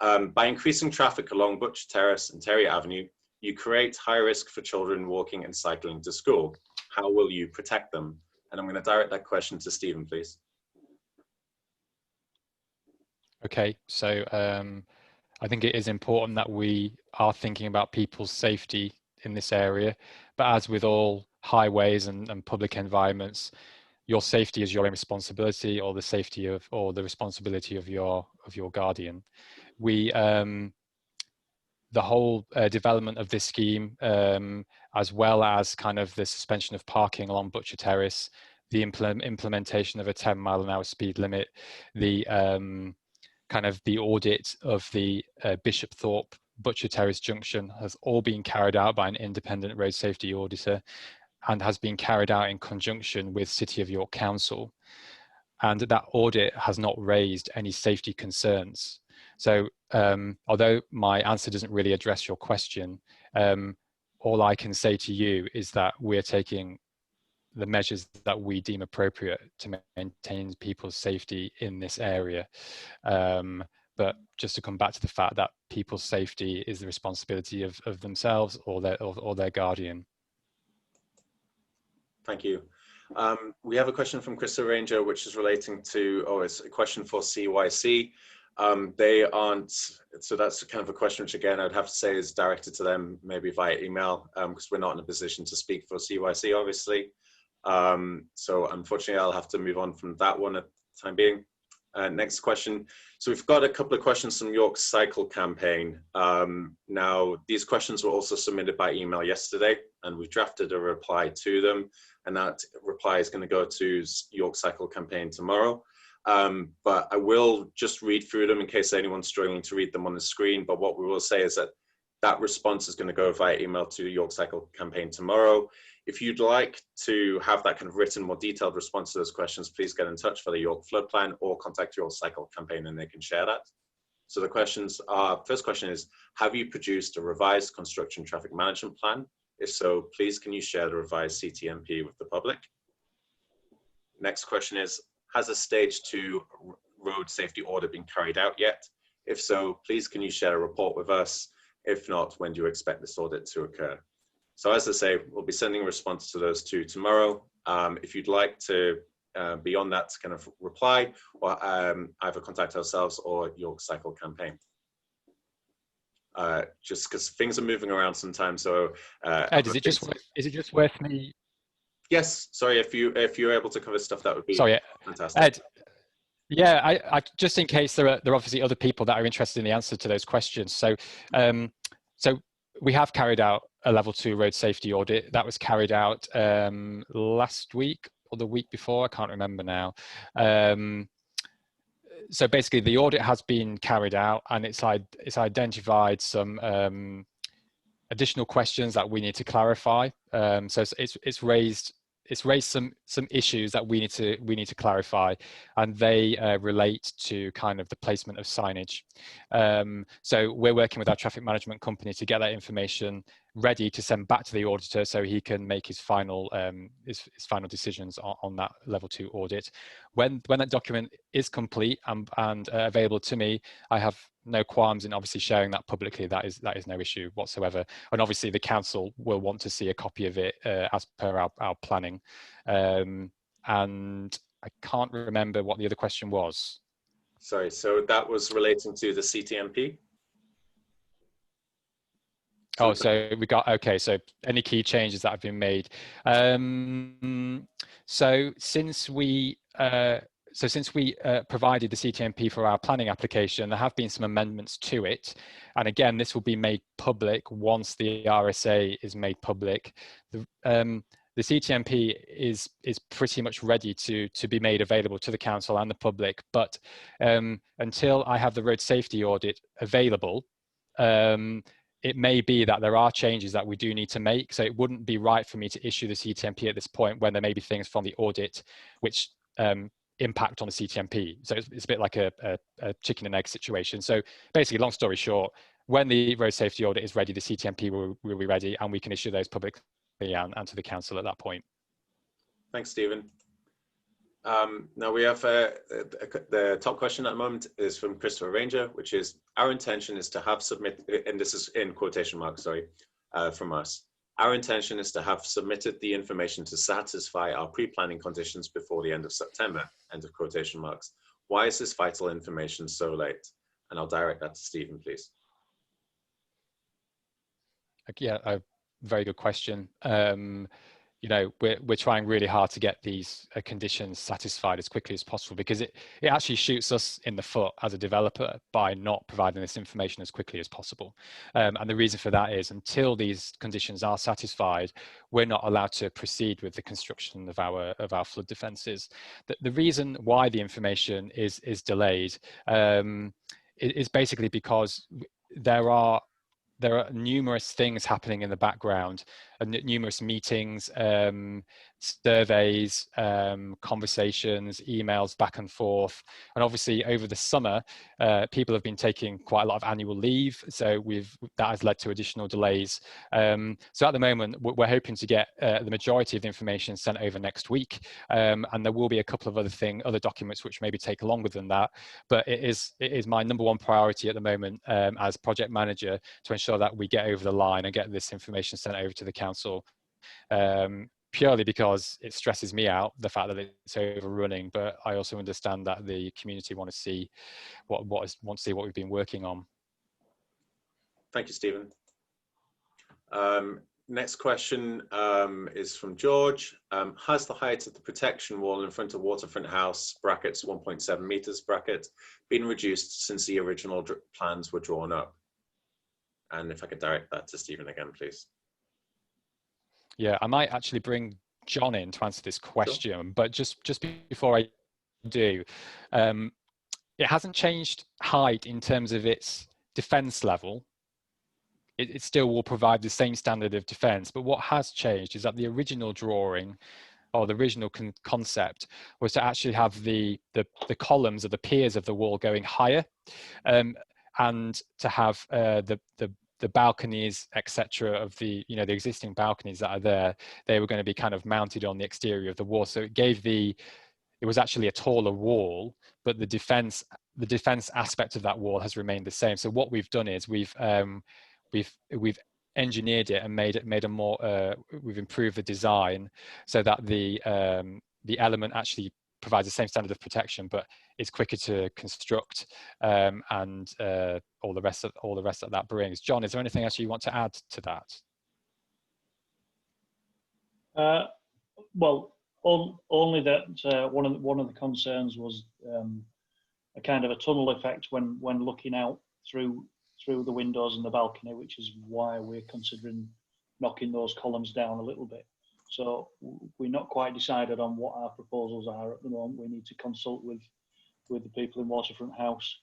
By increasing traffic along Butcher Terrace and Terry Avenue, you create high risk for children walking and cycling to school. How will you protect them? And I'm going to direct that question to Stephen, please. Okay, so I think it is important that we are thinking about people's safety in this area, but as with all highways and public environments, your safety is your own responsibility, or the safety of, or the responsibility of your guardian. We the whole development of this scheme, as well as kind of the suspension of parking along Butcher Terrace, the implementation of a 10-mile-an-hour speed limit, the kind of the audit of the Bishopthorpe Butcher Terrace junction has all been carried out by an independent road safety auditor, and has been carried out in conjunction with City of York Council. And that audit has not raised any safety concerns. So although my answer doesn't really address your question, all I can say to you is that we're taking the measures that we deem appropriate to maintain people's safety in this area. But just to come back to the fact that people's safety is the responsibility of themselves or their guardian. Thank you. We have a question from Krista Ranger, which is relating to, it's a question for CYC. They aren't, so that's kind of a question which again, I'd have to say is directed to them, maybe via email, because we're not in a position to speak for CYC, obviously. So unfortunately, I'll have to move on from that one at the time being. Next question. So we've got a couple of questions from York Cycle Campaign. Now, these questions were also submitted by email yesterday, and we drafted a reply to them, and that reply is going to go to York Cycle Campaign tomorrow. But I will just read through them in case anyone's struggling to read them on the screen. But what we will say is that that response is going to go via email to York Cycle Campaign tomorrow. If you'd like to have that kind of written, more detailed response to those questions, please get in touch for the York Flood Plan or contact York Cycle Campaign and they can share that. So the questions are, first question is, have you produced a revised construction traffic management plan? If so, please can you share the revised CTMP with the public? Next question is, has a stage 2 road safety audit been carried out yet? If so, please can you share a report with us? If not, when do you expect this audit to occur? So as I say, we'll be sending a response to those two tomorrow. If you'd like to be on that kind of reply, or either contact ourselves or York Cycle Campaign. Just because things are moving around sometimes. So Ed, is it just worth me? Yes, sorry, if you're able to cover stuff, that would be fantastic. Ed, yeah, I just in case there are obviously other people that are interested in the answer to those questions. So so we have carried out a level 2 road safety audit that was carried out last week or the week before, I can't remember now. So basically the audit has been carried out, and it's identified some additional questions that we need to clarify. So it's raised some issues that we need to clarify, and they relate to kind of the placement of signage. So we're working with our traffic management company to get that information ready to send back to the auditor so he can make his final decisions on that level 2 audit. When that document is complete and available to me, I have no qualms in obviously sharing that publicly. That is no issue whatsoever. And obviously the council will want to see a copy of it as per our planning. And I can't remember what the other question was. Sorry, so that was relating to the CTMP? Oh, so we got, okay, so any key changes that have been made. So since we provided the CTMP for our planning application, there have been some amendments to it. And again, this will be made public once the RSA is made public. the CTMP is pretty much ready to be made available to the council and the public, but until I have the road safety audit available, it may be that there are changes that we do need to make. So it wouldn't be right for me to issue the CTMP at this point when there may be things from the audit which impact on the CTMP. So it's a bit like a chicken and egg situation. So basically, long story short, when the road safety audit is ready, the CTMP will be ready, and we can issue those publicly and to the council at that point. Thanks, Stephen. Now we have the top question at the moment is from Christopher Ranger, which is, our intention is to have submitted, and this is in quotation marks, sorry, from us. Our intention is to have submitted the information to satisfy our pre-planning conditions before the end of September, end of quotation marks. Why is this vital information so late? And I'll direct that to Stephen, please. Yeah, a very good question. You know, we're trying really hard to get these conditions satisfied as quickly as possible, because it actually shoots us in the foot as a developer by not providing this information as quickly as possible. And the reason for that is, until these conditions are satisfied, we're not allowed to proceed with the construction of our flood defences. The reason why the information is delayed is basically because there are numerous things happening in the background, numerous meetings, surveys, conversations, emails back and forth. And obviously over the summer, people have been taking quite a lot of annual leave. So that has led to additional delays. So at the moment, we're hoping to get the majority of the information sent over next week. And there will be a couple of other documents which maybe take longer than that. But it is my number one priority at the moment as project manager to ensure that we get over the line and get this information sent over to the council. Purely because it stresses me out, the fact that it's overrunning, but I also understand that the community want to see what we've been working on. Thank you, Stephen. Next question is from George. Has the height of the protection wall in front of Waterfront House brackets 1.7 meters bracket been reduced since the original plans were drawn up? And if I could direct that to Stephen again, please. Yeah, I might actually bring John in to answer this question, sure. But just before I do, it hasn't changed height in terms of its defence level. It still will provide the same standard of defence, but what has changed is that the original drawing, or the original concept, was to actually have the columns or the piers of the wall going higher, and to have the balconies, etc., of the existing balconies that are there, they were going to be kind of mounted on the exterior of the wall. So it was actually a taller wall, but the defense aspect of that wall has remained the same. So what we've done is we've engineered it and made a more we've improved the design so that the element actually provides the same standard of protection, but it's quicker to construct, and all the rest that brings. John, is there anything else you want to add to that? Well, only that one of the concerns was a kind of a tunnel effect when looking out through the windows and the balcony, which is why we're considering knocking those columns down a little bit. So we're not quite decided on what our proposals are at the moment. We need to consult with the people in Waterfront House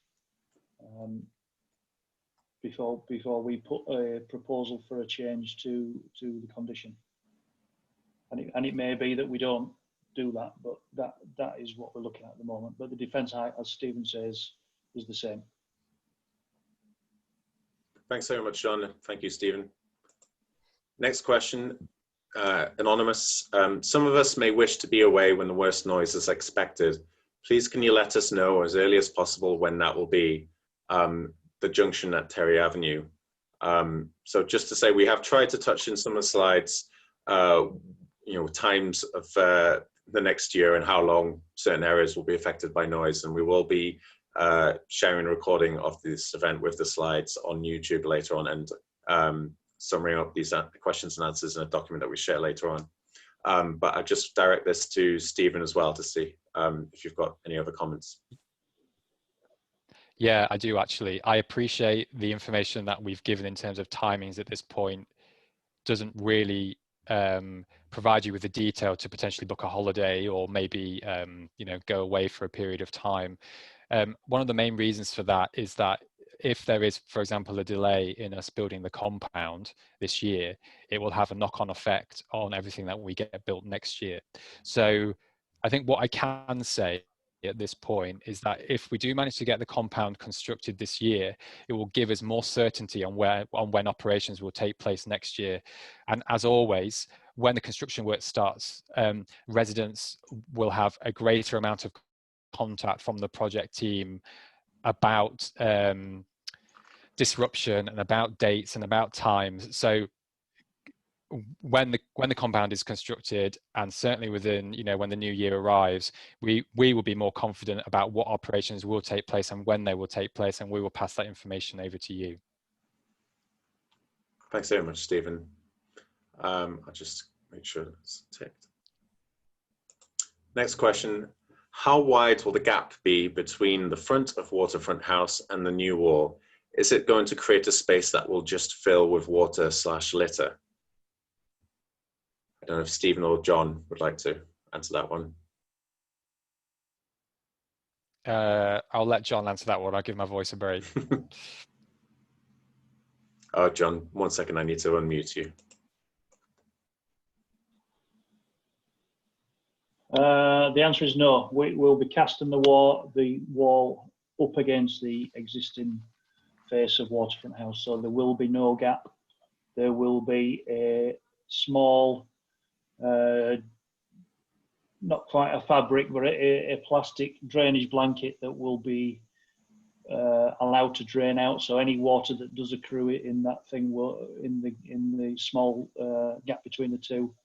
before we put a proposal for a change to the condition. And it may be that we don't do that, but that is what we're looking at the moment. But the defence height, as Stephen says, is the same. Thanks very much, John. Thank you, Stephen. Next question. Anonymous, some of us may wish to be away when the worst noise is expected. Please can you let us know as early as possible when that will be, the junction at Terry Avenue. So just to say, we have tried to touch in some of the slides, times of the next year and how long certain areas will be affected by noise, and we will be sharing a recording of this event with the slides on YouTube later on, and summarizing up these questions and answers in a document that we share later on. But I just direct this to Stephen as well to see if you've got any other comments. Yeah, I do actually. I appreciate the information that we've given in terms of timings at this point doesn't really provide you with the detail to potentially book a holiday or maybe you know, go away for a period of time. One of the main reasons for that is that if there is, for example, a delay in us building the compound this year, it will have a knock-on effect on everything that we get built next year. So I think what I can say at this point is that if we do manage to get the compound constructed this year, it will give us more certainty on when operations will take place next year. And as always, when the construction work starts, residents will have a greater amount of contact from the project team about disruption and about dates and about times. So when the compound is constructed, and certainly within, you know, when the new year arrives, we will be more confident about what operations will take place and when they will take place, and we will pass that information over to you. Thanks very much, Stephen. I'll just make sure it's ticked. Next question. How wide will the gap be between the front of Waterfront House and the new wall? Is it going to create a space that will just fill with water/litter? I don't know if Stephen or John would like to answer that one. I'll let John answer that one. I'll give my voice a break. Oh, John, 1 second, I need to unmute you. The answer is no. We will be casting the wall up against the existing face of Waterfront House, so there will be no gap. There will be a small, not quite a fabric, but a plastic drainage blanket that will be allowed to drain out. So any water that does accrue in that thing will, in the small gap between the two,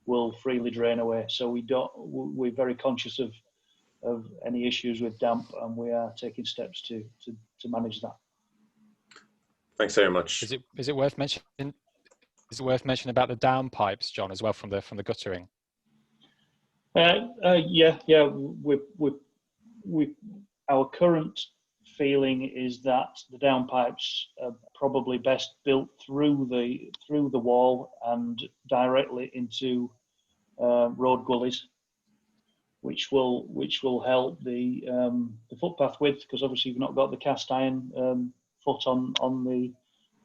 will freely drain away. So we're very conscious of any issues with damp, and we are taking steps to manage that. Thanks very much. Is it worth mentioning? Is it worth mentioning about the downpipes, John, as well, from the guttering? Yeah. Our current feeling is that the downpipes are probably best built through the wall and directly into road gullies, which will help the footpath width, because obviously you've not got the cast iron foot on the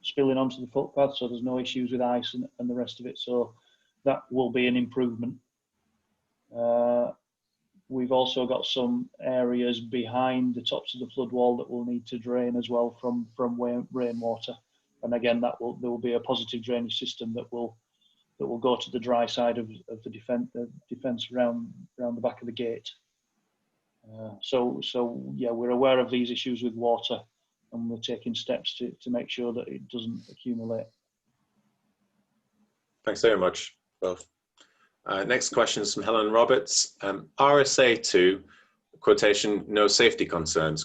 spilling onto the footpath, so there's no issues with ice and the rest of it. So that will be an improvement. We've also got some areas behind the tops of the flood wall that will need to drain as well from rainwater, and again there will be a positive drainage system that will go to the dry side of the defence around the back of the gate. So yeah, we're aware of these issues with water, and we're taking steps to make sure that it doesn't accumulate. Thanks very much, both. Next question is from Helen Roberts. RSA2, quotation, no safety concerns,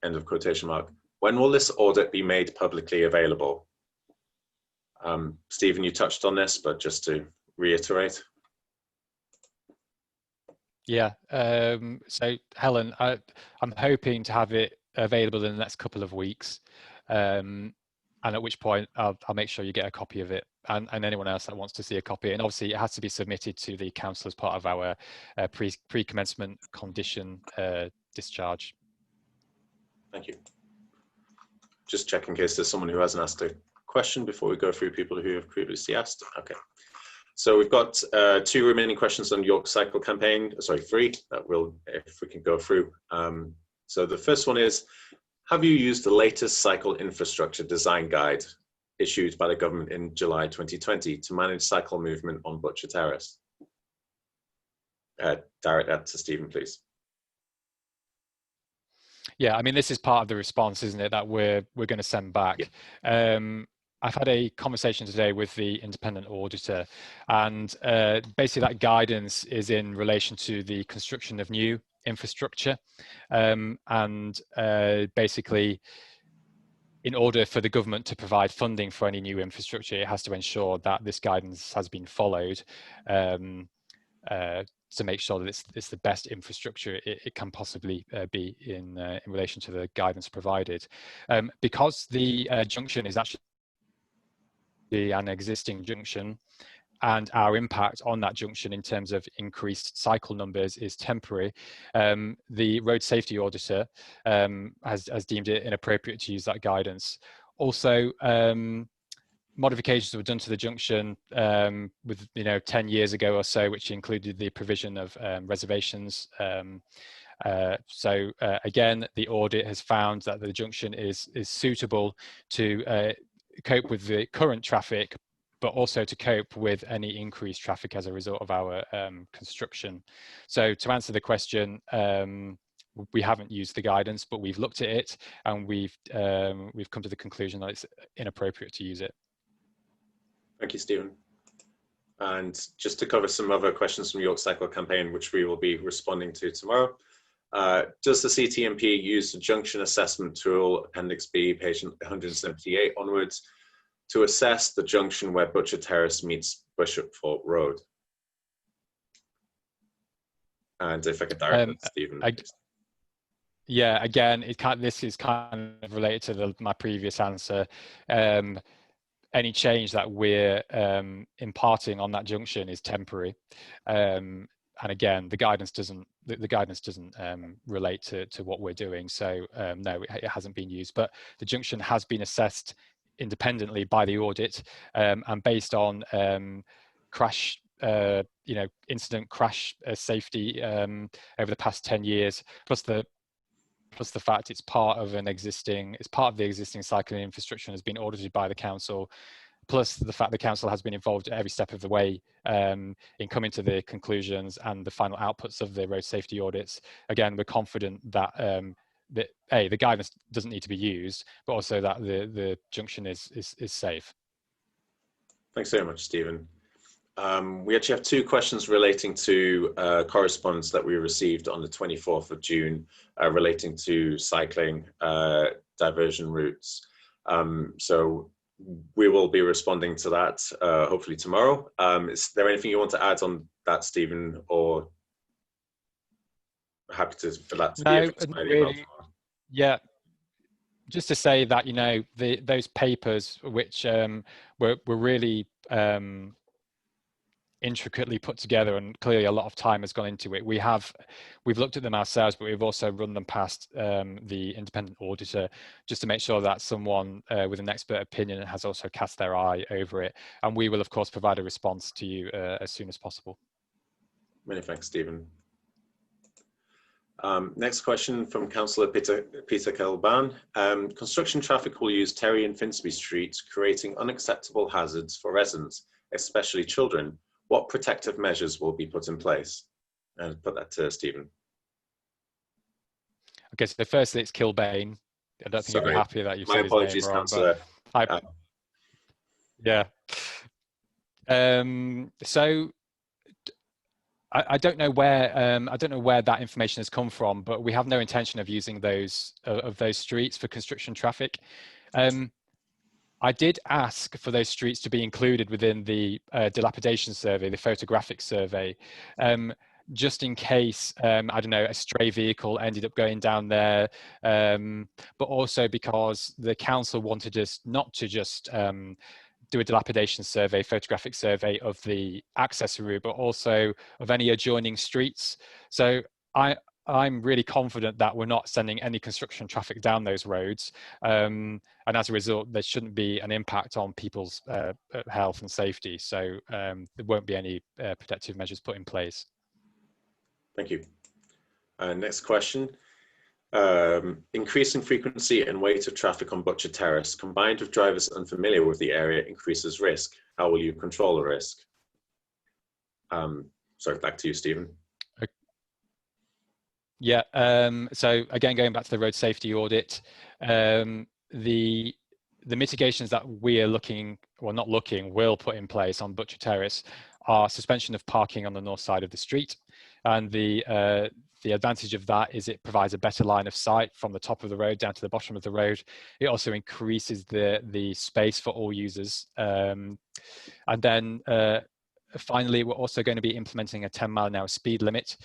end of quotation mark. When will this audit be made publicly available? Stephen, you touched on this, but just to reiterate. Yeah, so Helen, I'm hoping to have it available in the next couple of weeks, and at which point I'll make sure you get a copy of it, and anyone else that wants to see a copy. And obviously it has to be submitted to the council as part of our pre-commencement condition discharge. Thank you. Just check in case there's someone who hasn't asked a question before we go through people who have previously asked. Okay. So we've got 2 remaining questions on York Cycle campaign. Sorry, 3 that we'll, if we can go through. So the first one is, have you used the latest cycle infrastructure design guide issued by the government in July 2020 to manage cycle movement on Butcher Terrace? Direct that to Stephen, please. Yeah, I mean, this is part of the response, isn't it, that we're going to send back. Yeah. I've had a conversation today with the independent auditor, and basically that guidance is in relation to the construction of new infrastructure, and basically in order for the government to provide funding for any new infrastructure, it has to ensure that this guidance has been followed to make sure that it's the best infrastructure it can possibly be in relation to the guidance provided. Because the junction is actually an existing junction, and our impact on that junction in terms of increased cycle numbers is temporary, the road safety auditor has deemed it inappropriate to use that guidance. Also, modifications were done to the junction with 10 years ago or so, which included the provision of reservations. Again, the audit has found that the junction is suitable to cope with the current traffic, but also to cope with any increased traffic as a result of our construction. So to answer the question, we haven't used the guidance, but we've looked at it and we've come to the conclusion that it's inappropriate to use it. Thank you, Stephen. And just to cover some other questions from York Cycle Campaign, which we will be responding to tomorrow. Does the CTMP use the junction assessment tool, Appendix B, page 178 onwards, to assess the junction where Butcher Terrace meets Bishopthorpe Road? And if I could direct that to Stephen. Yeah, again, this is kind of related to my previous answer. Any change that we're imparting on that junction is temporary, and again, the guidance doesn't relate to what we're doing. So no, it hasn't been used, but the junction has been assessed independently by the audit, and based on crash, incident crash safety over the past 10 years, plus the fact it's part of the existing cycling infrastructure and has been audited by the council, plus the fact the council has been involved at every step of the way in coming to the conclusions and the final outputs of the road safety audits. Again, we're confident that the guidance doesn't need to be used, but also that the junction is safe. Thanks very much, Stephen. We actually have two questions relating to correspondence that we received on the 24th of June relating to cycling diversion routes. So we will be responding to that hopefully tomorrow. Is there anything you want to add on that, Stephen, or happy for that to be really. Yeah, just to say that those papers, which were really intricately put together, and clearly a lot of time has gone into it. We've looked at them ourselves, but we've also run them past the independent auditor just to make sure that someone with an expert opinion has also cast their eye over it. And we will, of course, provide a response to you as soon as possible. Many thanks, Stephen. Next question from Councillor Peter Kelban. Construction traffic will use Terry and Finsbury Streets, creating unacceptable hazards for residents, especially children. What protective measures will be put in place? And put that to Stephen. Okay, so firstly, it's Kilbane. I don't think you'll be happy that you've said his name wrong. Councillor. Yeah. So I don't know where that information has come from, but we have no intention of using those streets for construction traffic. I did ask for those streets to be included within the dilapidation survey, the photographic survey, just in case, I don't know, a stray vehicle ended up going down there, but also because the council wanted us not to just do a dilapidation survey, photographic survey of the access route, but also of any adjoining streets. So I'm really confident that we're not sending any construction traffic down those roads. And as a result, there shouldn't be an impact on people's health and safety. So there won't be any protective measures put in place. Thank you. Next question. Increasing frequency and weight of traffic on Butcher Terrace, combined with drivers unfamiliar with the area, increases risk. How will you control the risk? Sorry, back to you, Stephen. Yeah, so again, going back to the road safety audit, the mitigations that we are will put in place on Butcher Terrace are suspension of parking on the north side of the street. And the advantage of that is it provides a better line of sight from the top of the road down to the bottom of the road. It also increases the space for all users. And then finally, we're also going to be implementing a 10-mile-an-hour speed limit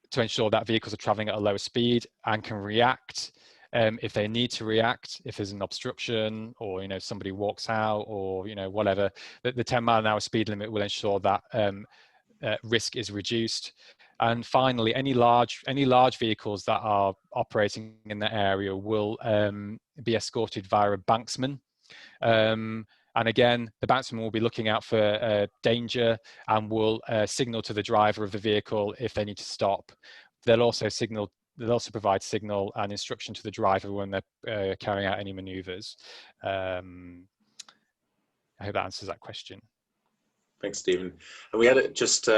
to ensure that vehicles are traveling at a lower speed and can react if they need to react, if there's an obstruction, or somebody walks out, or whatever, the 10-mile-an-hour speed limit will ensure that risk is reduced. And finally, any large vehicles that are operating in the area will be escorted via a banksman. And again, the banksman will be looking out for danger and will signal to the driver of the vehicle if they need to stop. They'll also provide signal and instruction to the driver when they're carrying out any maneuvers. I hope that answers that question. Thanks, Stephen. And we had just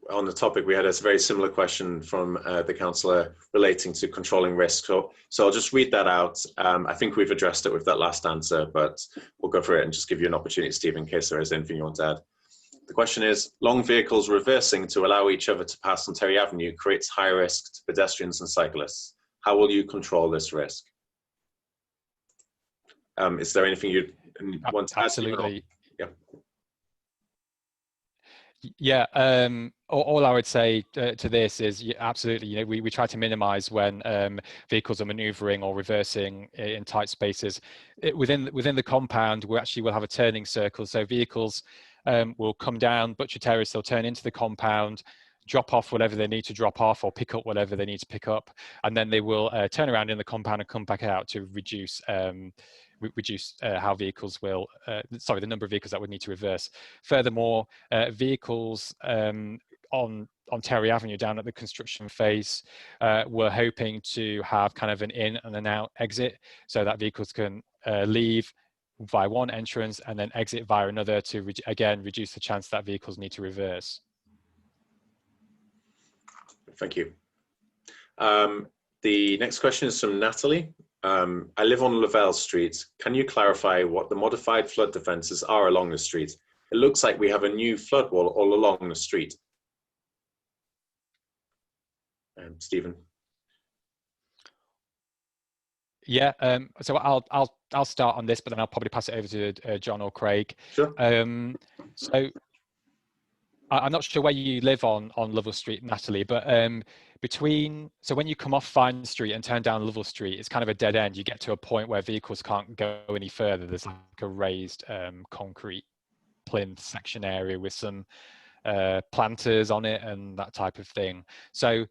on the topic, we had a very similar question from the councillor relating to controlling risk. So I'll just read that out. I think we've addressed it with that last answer, but we'll go for it and just give you an opportunity, Stephen, in case there is anything you want to add. The question is, long vehicles reversing to allow each other to pass on Terry Avenue creates high risk to pedestrians and cyclists. How will you control this risk? Is there anything you want to add? Absolutely. Yeah. Yeah, all I would say to this is absolutely, we try to minimize when vehicles are maneuvering or reversing in tight spaces. Within the compound, we'll have a turning circle, so vehicles will come down Butcher Terrace, they'll turn into the compound, drop off whatever they need to drop off or pick up whatever they need to pick up, and then they will turn around in the compound and come back out to reduce how vehicles will, the number of vehicles that would need to reverse. Furthermore, vehicles on Terry Avenue down at the construction phase, we're hoping to have kind of an in and an out exit so that vehicles can leave via one entrance and then exit via another to again reduce the chance that vehicles need to reverse. Thank you. The next question is from Natalie. I live on Lavelle Street. Can you clarify what the modified flood defences are along the street? It looks like we have a new flood wall all along the street. Stephen. Yeah, so I'll start on this, but then I'll probably pass it over to John or Craig. Sure. So I'm not sure where you live on Lovell Street, Natalie, but so when you come off Fine Street and turn down Lovell Street, it's kind of a dead end. You get to a point where vehicles can't go any further. There's like a raised concrete plinth section area with some planters on it and that type of thing. So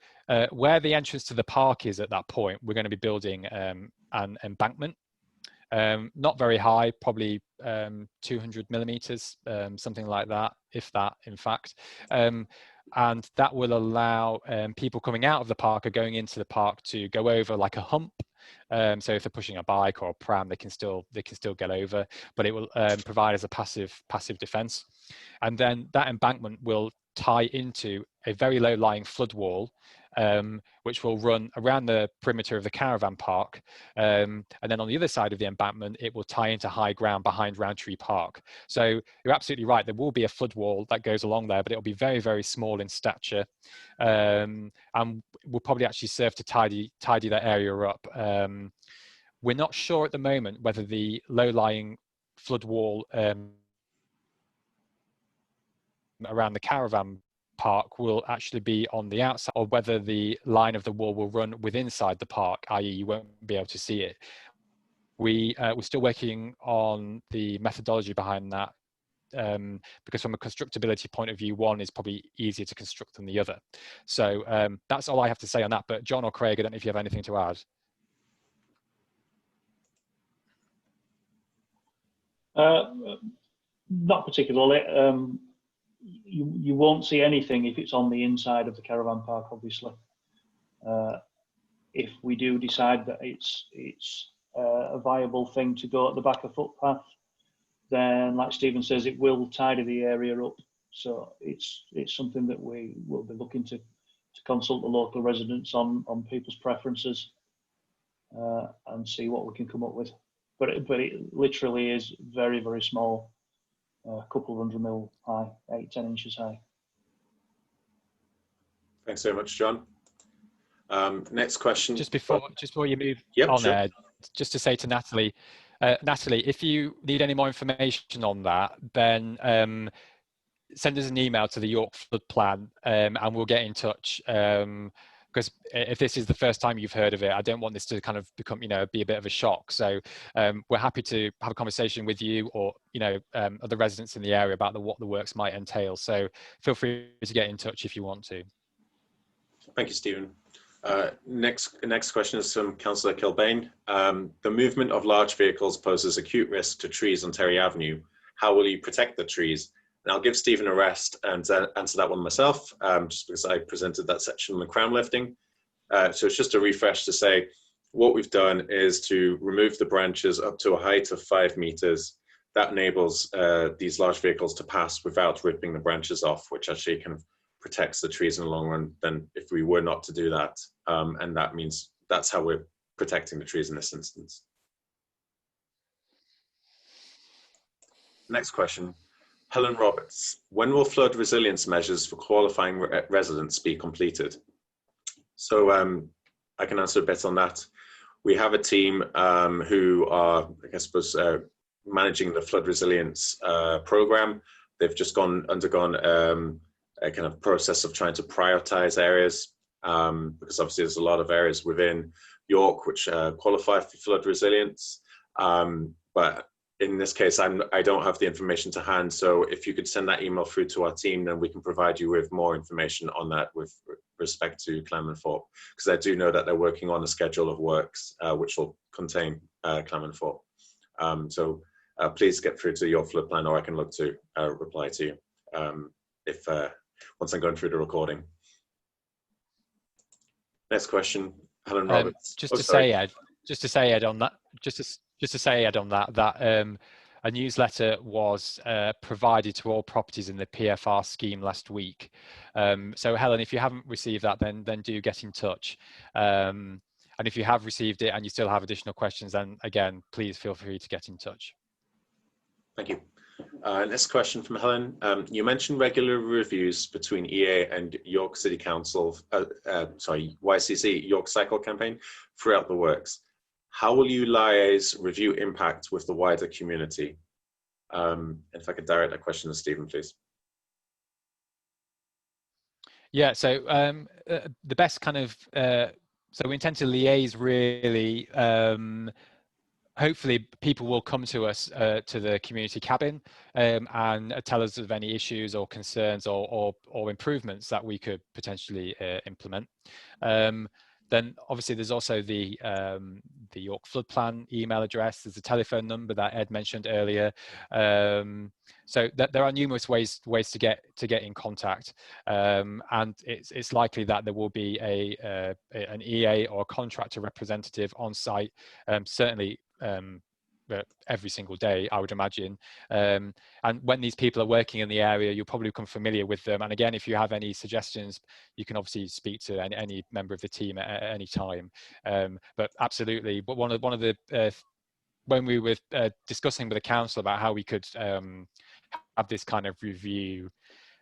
where the entrance to the park is at that point, we're going to be building an embankment. Not very high, probably 200 millimeters, something like that, if that, in fact. And that will allow people coming out of the park or going into the park to go over like a hump. So if they're pushing a bike or a pram, they can still get over, but it will provide as a passive defense. And then that embankment will tie into a very low lying flood wall, which will run around the perimeter of the caravan park. And then on the other side of the embankment, it will tie into high ground behind Roundtree Park. So you're absolutely right. There will be a flood wall that goes along there, but it'll be very, very small in stature. And will probably actually serve to tidy that area up. We're not sure at the moment whether the low-lying flood wall around the caravan park will actually be on the outside, or whether the line of the wall will run within inside the park, i.e. you won't be able to see it. We're still working on the methodology behind that, because from a constructability point of view, one is probably easier to construct than the other. So that's all I have to say on that. But John or Craig, I don't know if you have anything to add. Not particularly. You won't see anything if it's on the inside of the caravan park, obviously. If we do decide that it's a viable thing to go at the back of footpath, then, like Stephen says, it will tidy the area up. So it's something that we will be looking to consult the local residents on people's preferences and see what we can come up with. But it literally is very, very small. A couple of 100 mil high, 8-10 inches high. Thanks very much, John. Next question. Just before you move on, sure. Just to say to Natalie, Natalie, if you need any more information on that, then send us an email to the York Flood Plan, and we'll get in touch. because if this is the first time you've heard of it, I don't want this to kind of become, be a bit of a shock. So we're happy to have a conversation with you or, other residents in the area about what the works might entail. So feel free to get in touch if you want to. Thank you, Stephen. Next question is from Councillor Kilbane. The movement of large vehicles poses acute risk to trees on Terry Avenue. How will you protect the trees? And I'll give Stephen a rest and answer that one myself, just because I presented that section on the crown lifting. So it's just a refresh to say, what we've done is to remove the branches up to a height of 5 meters. That enables these large vehicles to pass without ripping the branches off, which actually kind of protects the trees in the long run than if we were not to do that. And that means that's how we're protecting the trees in this instance. Next question. Helen Roberts, when will flood resilience measures for qualifying residents be completed? So I can answer a bit on that. We have a team who are, I suppose, managing the flood resilience program. They've just undergone a kind of process of trying to prioritize areas, because obviously there's a lot of areas within York which qualify for flood resilience. But in this case, I don't have the information to hand. So if you could send that email through to our team, then we can provide you with more information on that with respect to Clementhorpe, because I do know that they're working on a schedule of works which will contain Clementhorpe. So please get through to your flood plan, or I can look to reply to you once I'm going through the recording. Next question, Helen Roberts. Just to say, Ed, on that, that a newsletter was provided to all properties in the PFR scheme last week. So Helen, if you haven't received that, then do get in touch. And if you have received it and you still have additional questions, then again, please feel free to get in touch. Thank you. Next question from Helen. You mentioned regular reviews between EA and York City Council, YCC, York Cycle Campaign, throughout the works. How will you liaise review impact with the wider community? If I could direct that question to Stephen, please. Yeah, so the best kind of, so we intend to liaise really, hopefully people will come to us, to the community cabin, and tell us of any issues or concerns or improvements that we could potentially implement. Then obviously there's also the York Flood Plan email address. There's a telephone number that Ed mentioned earlier. So there are numerous ways to get in contact, and it's likely that there will be an EA or a contractor representative on site, certainly every single day, I would imagine. And when these people are working in the area, you'll probably become familiar with them. And again, if you have any suggestions, you can obviously speak to any member of the team at any time. But absolutely, but one of the when we were discussing with the council about how we could have this kind of review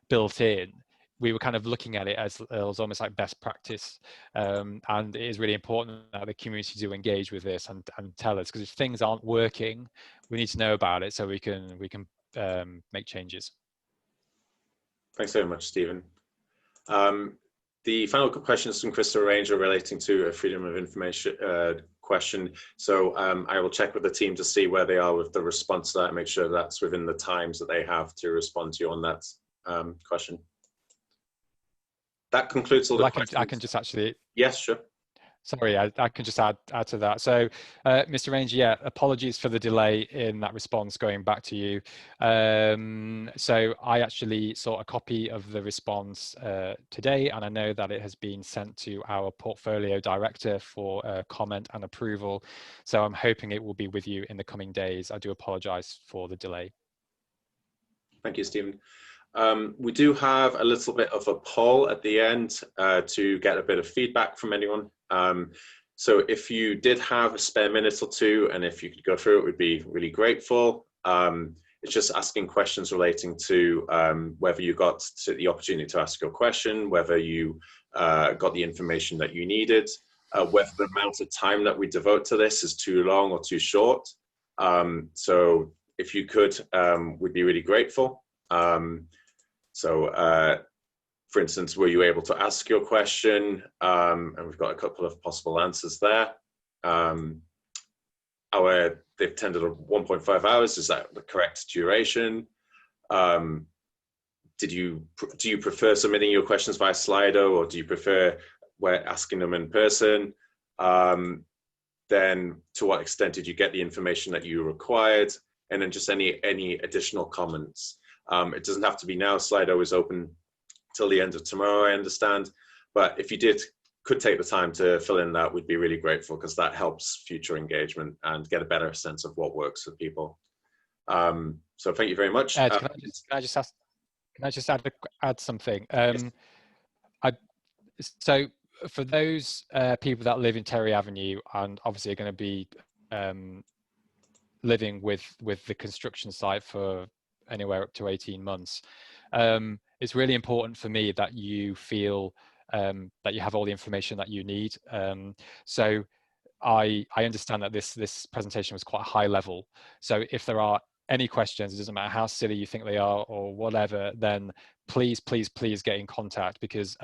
built in, we were kind of looking at it as almost like best practice, and it is really important that the community do engage with this and tell us, because if things aren't working, we need to know about it so we can make changes. Thanks very much, Stephen. The final question is from Crystal Ranger relating to a freedom of information question. So I will check with the team to see where they are with the response to that and make sure that's within the times that they have to respond to you on that question. That concludes all the questions. I can just actually... Yes, sure. Sorry, I can just add to that. So, Mr. Ranger, yeah, apologies for the delay in that response going back to you. So I actually saw a copy of the response today, and I know that it has been sent to our portfolio director for comment and approval. So I'm hoping it will be with you in the coming days. I do apologize for the delay. Thank you, Stephen. We do have a little bit of a poll at the end to get a bit of feedback from anyone. So if you did have a spare minute or two, and if you could go through it, we'd be really grateful. It's just asking questions relating to whether you got the opportunity to ask your question, whether you got the information that you needed, whether the amount of time that we devote to this is too long or too short. So if you could, we'd be really grateful. So For instance, were you able to ask your question? And we've got a couple of possible answers there. They've attended 1.5 hours. Is that the correct duration? Do you prefer submitting your questions via Slido, or do you prefer asking them in person? Then to what extent did you get the information that you required? And then just any additional comments. It doesn't have to be now. Slido is open till the end of tomorrow, I understand. But if you could take the time to fill in that, we'd be really grateful, because that helps future engagement and get a better sense of what works for people. So thank you very much. Ed, can I just add something? Yes. So for those people that live in Terry Avenue and obviously are going to be living with the construction site for anywhere up to 18 months, it's really important for me that you feel that you have all the information that you need. So I understand that this presentation was quite high level. So if there are any questions, it doesn't matter how silly you think they are or whatever, then please get in contact, because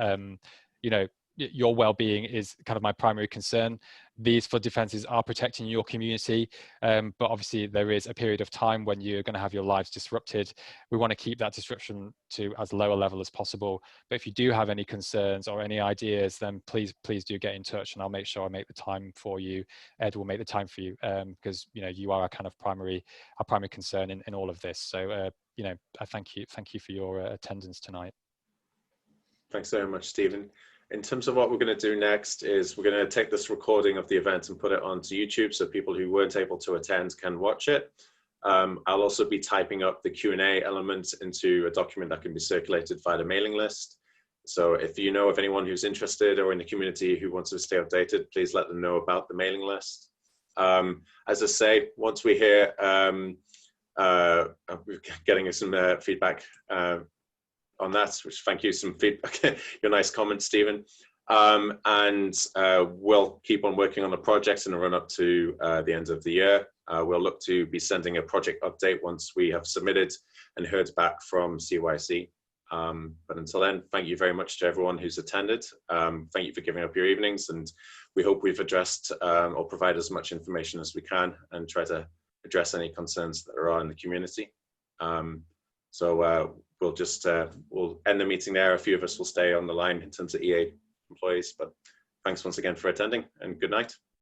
you know, your well-being is kind of my primary concern. These flood defences are protecting your community, but obviously there is a period of time when you're going to have your lives disrupted. We want to keep that disruption to as low a level as possible. But if you do have any concerns or any ideas, then please do get in touch, and I'll make sure I make the time for you. Ed will make the time for you, because you know, you are our kind of primary concern in all of this. So you know, I thank you for your attendance tonight. Thanks very much, Stephen. In terms of what we're going to do next is we're going to take this recording of the event and put it onto YouTube, so people who weren't able to attend can watch it. I'll also be typing up the Q&A element into a document that can be circulated via the mailing list. So if you know of anyone who's interested or in the community who wants to stay updated, please let them know about the mailing list. As I say, once we hear, we're getting some feedback on that, which thank you, some feedback, your nice comment, Stephen. And we'll keep on working on the project in the run up to the end of the year. We'll look to be sending a project update once we have submitted and heard back from CYC. But until then, thank you very much to everyone who's attended. Thank you for giving up your evenings, and we hope we've addressed or provide as much information as we can and try to address any concerns that are in the community. So we'll just we'll end the meeting there. A few of us will stay on the line in terms of EA employees, but thanks once again for attending, and good night.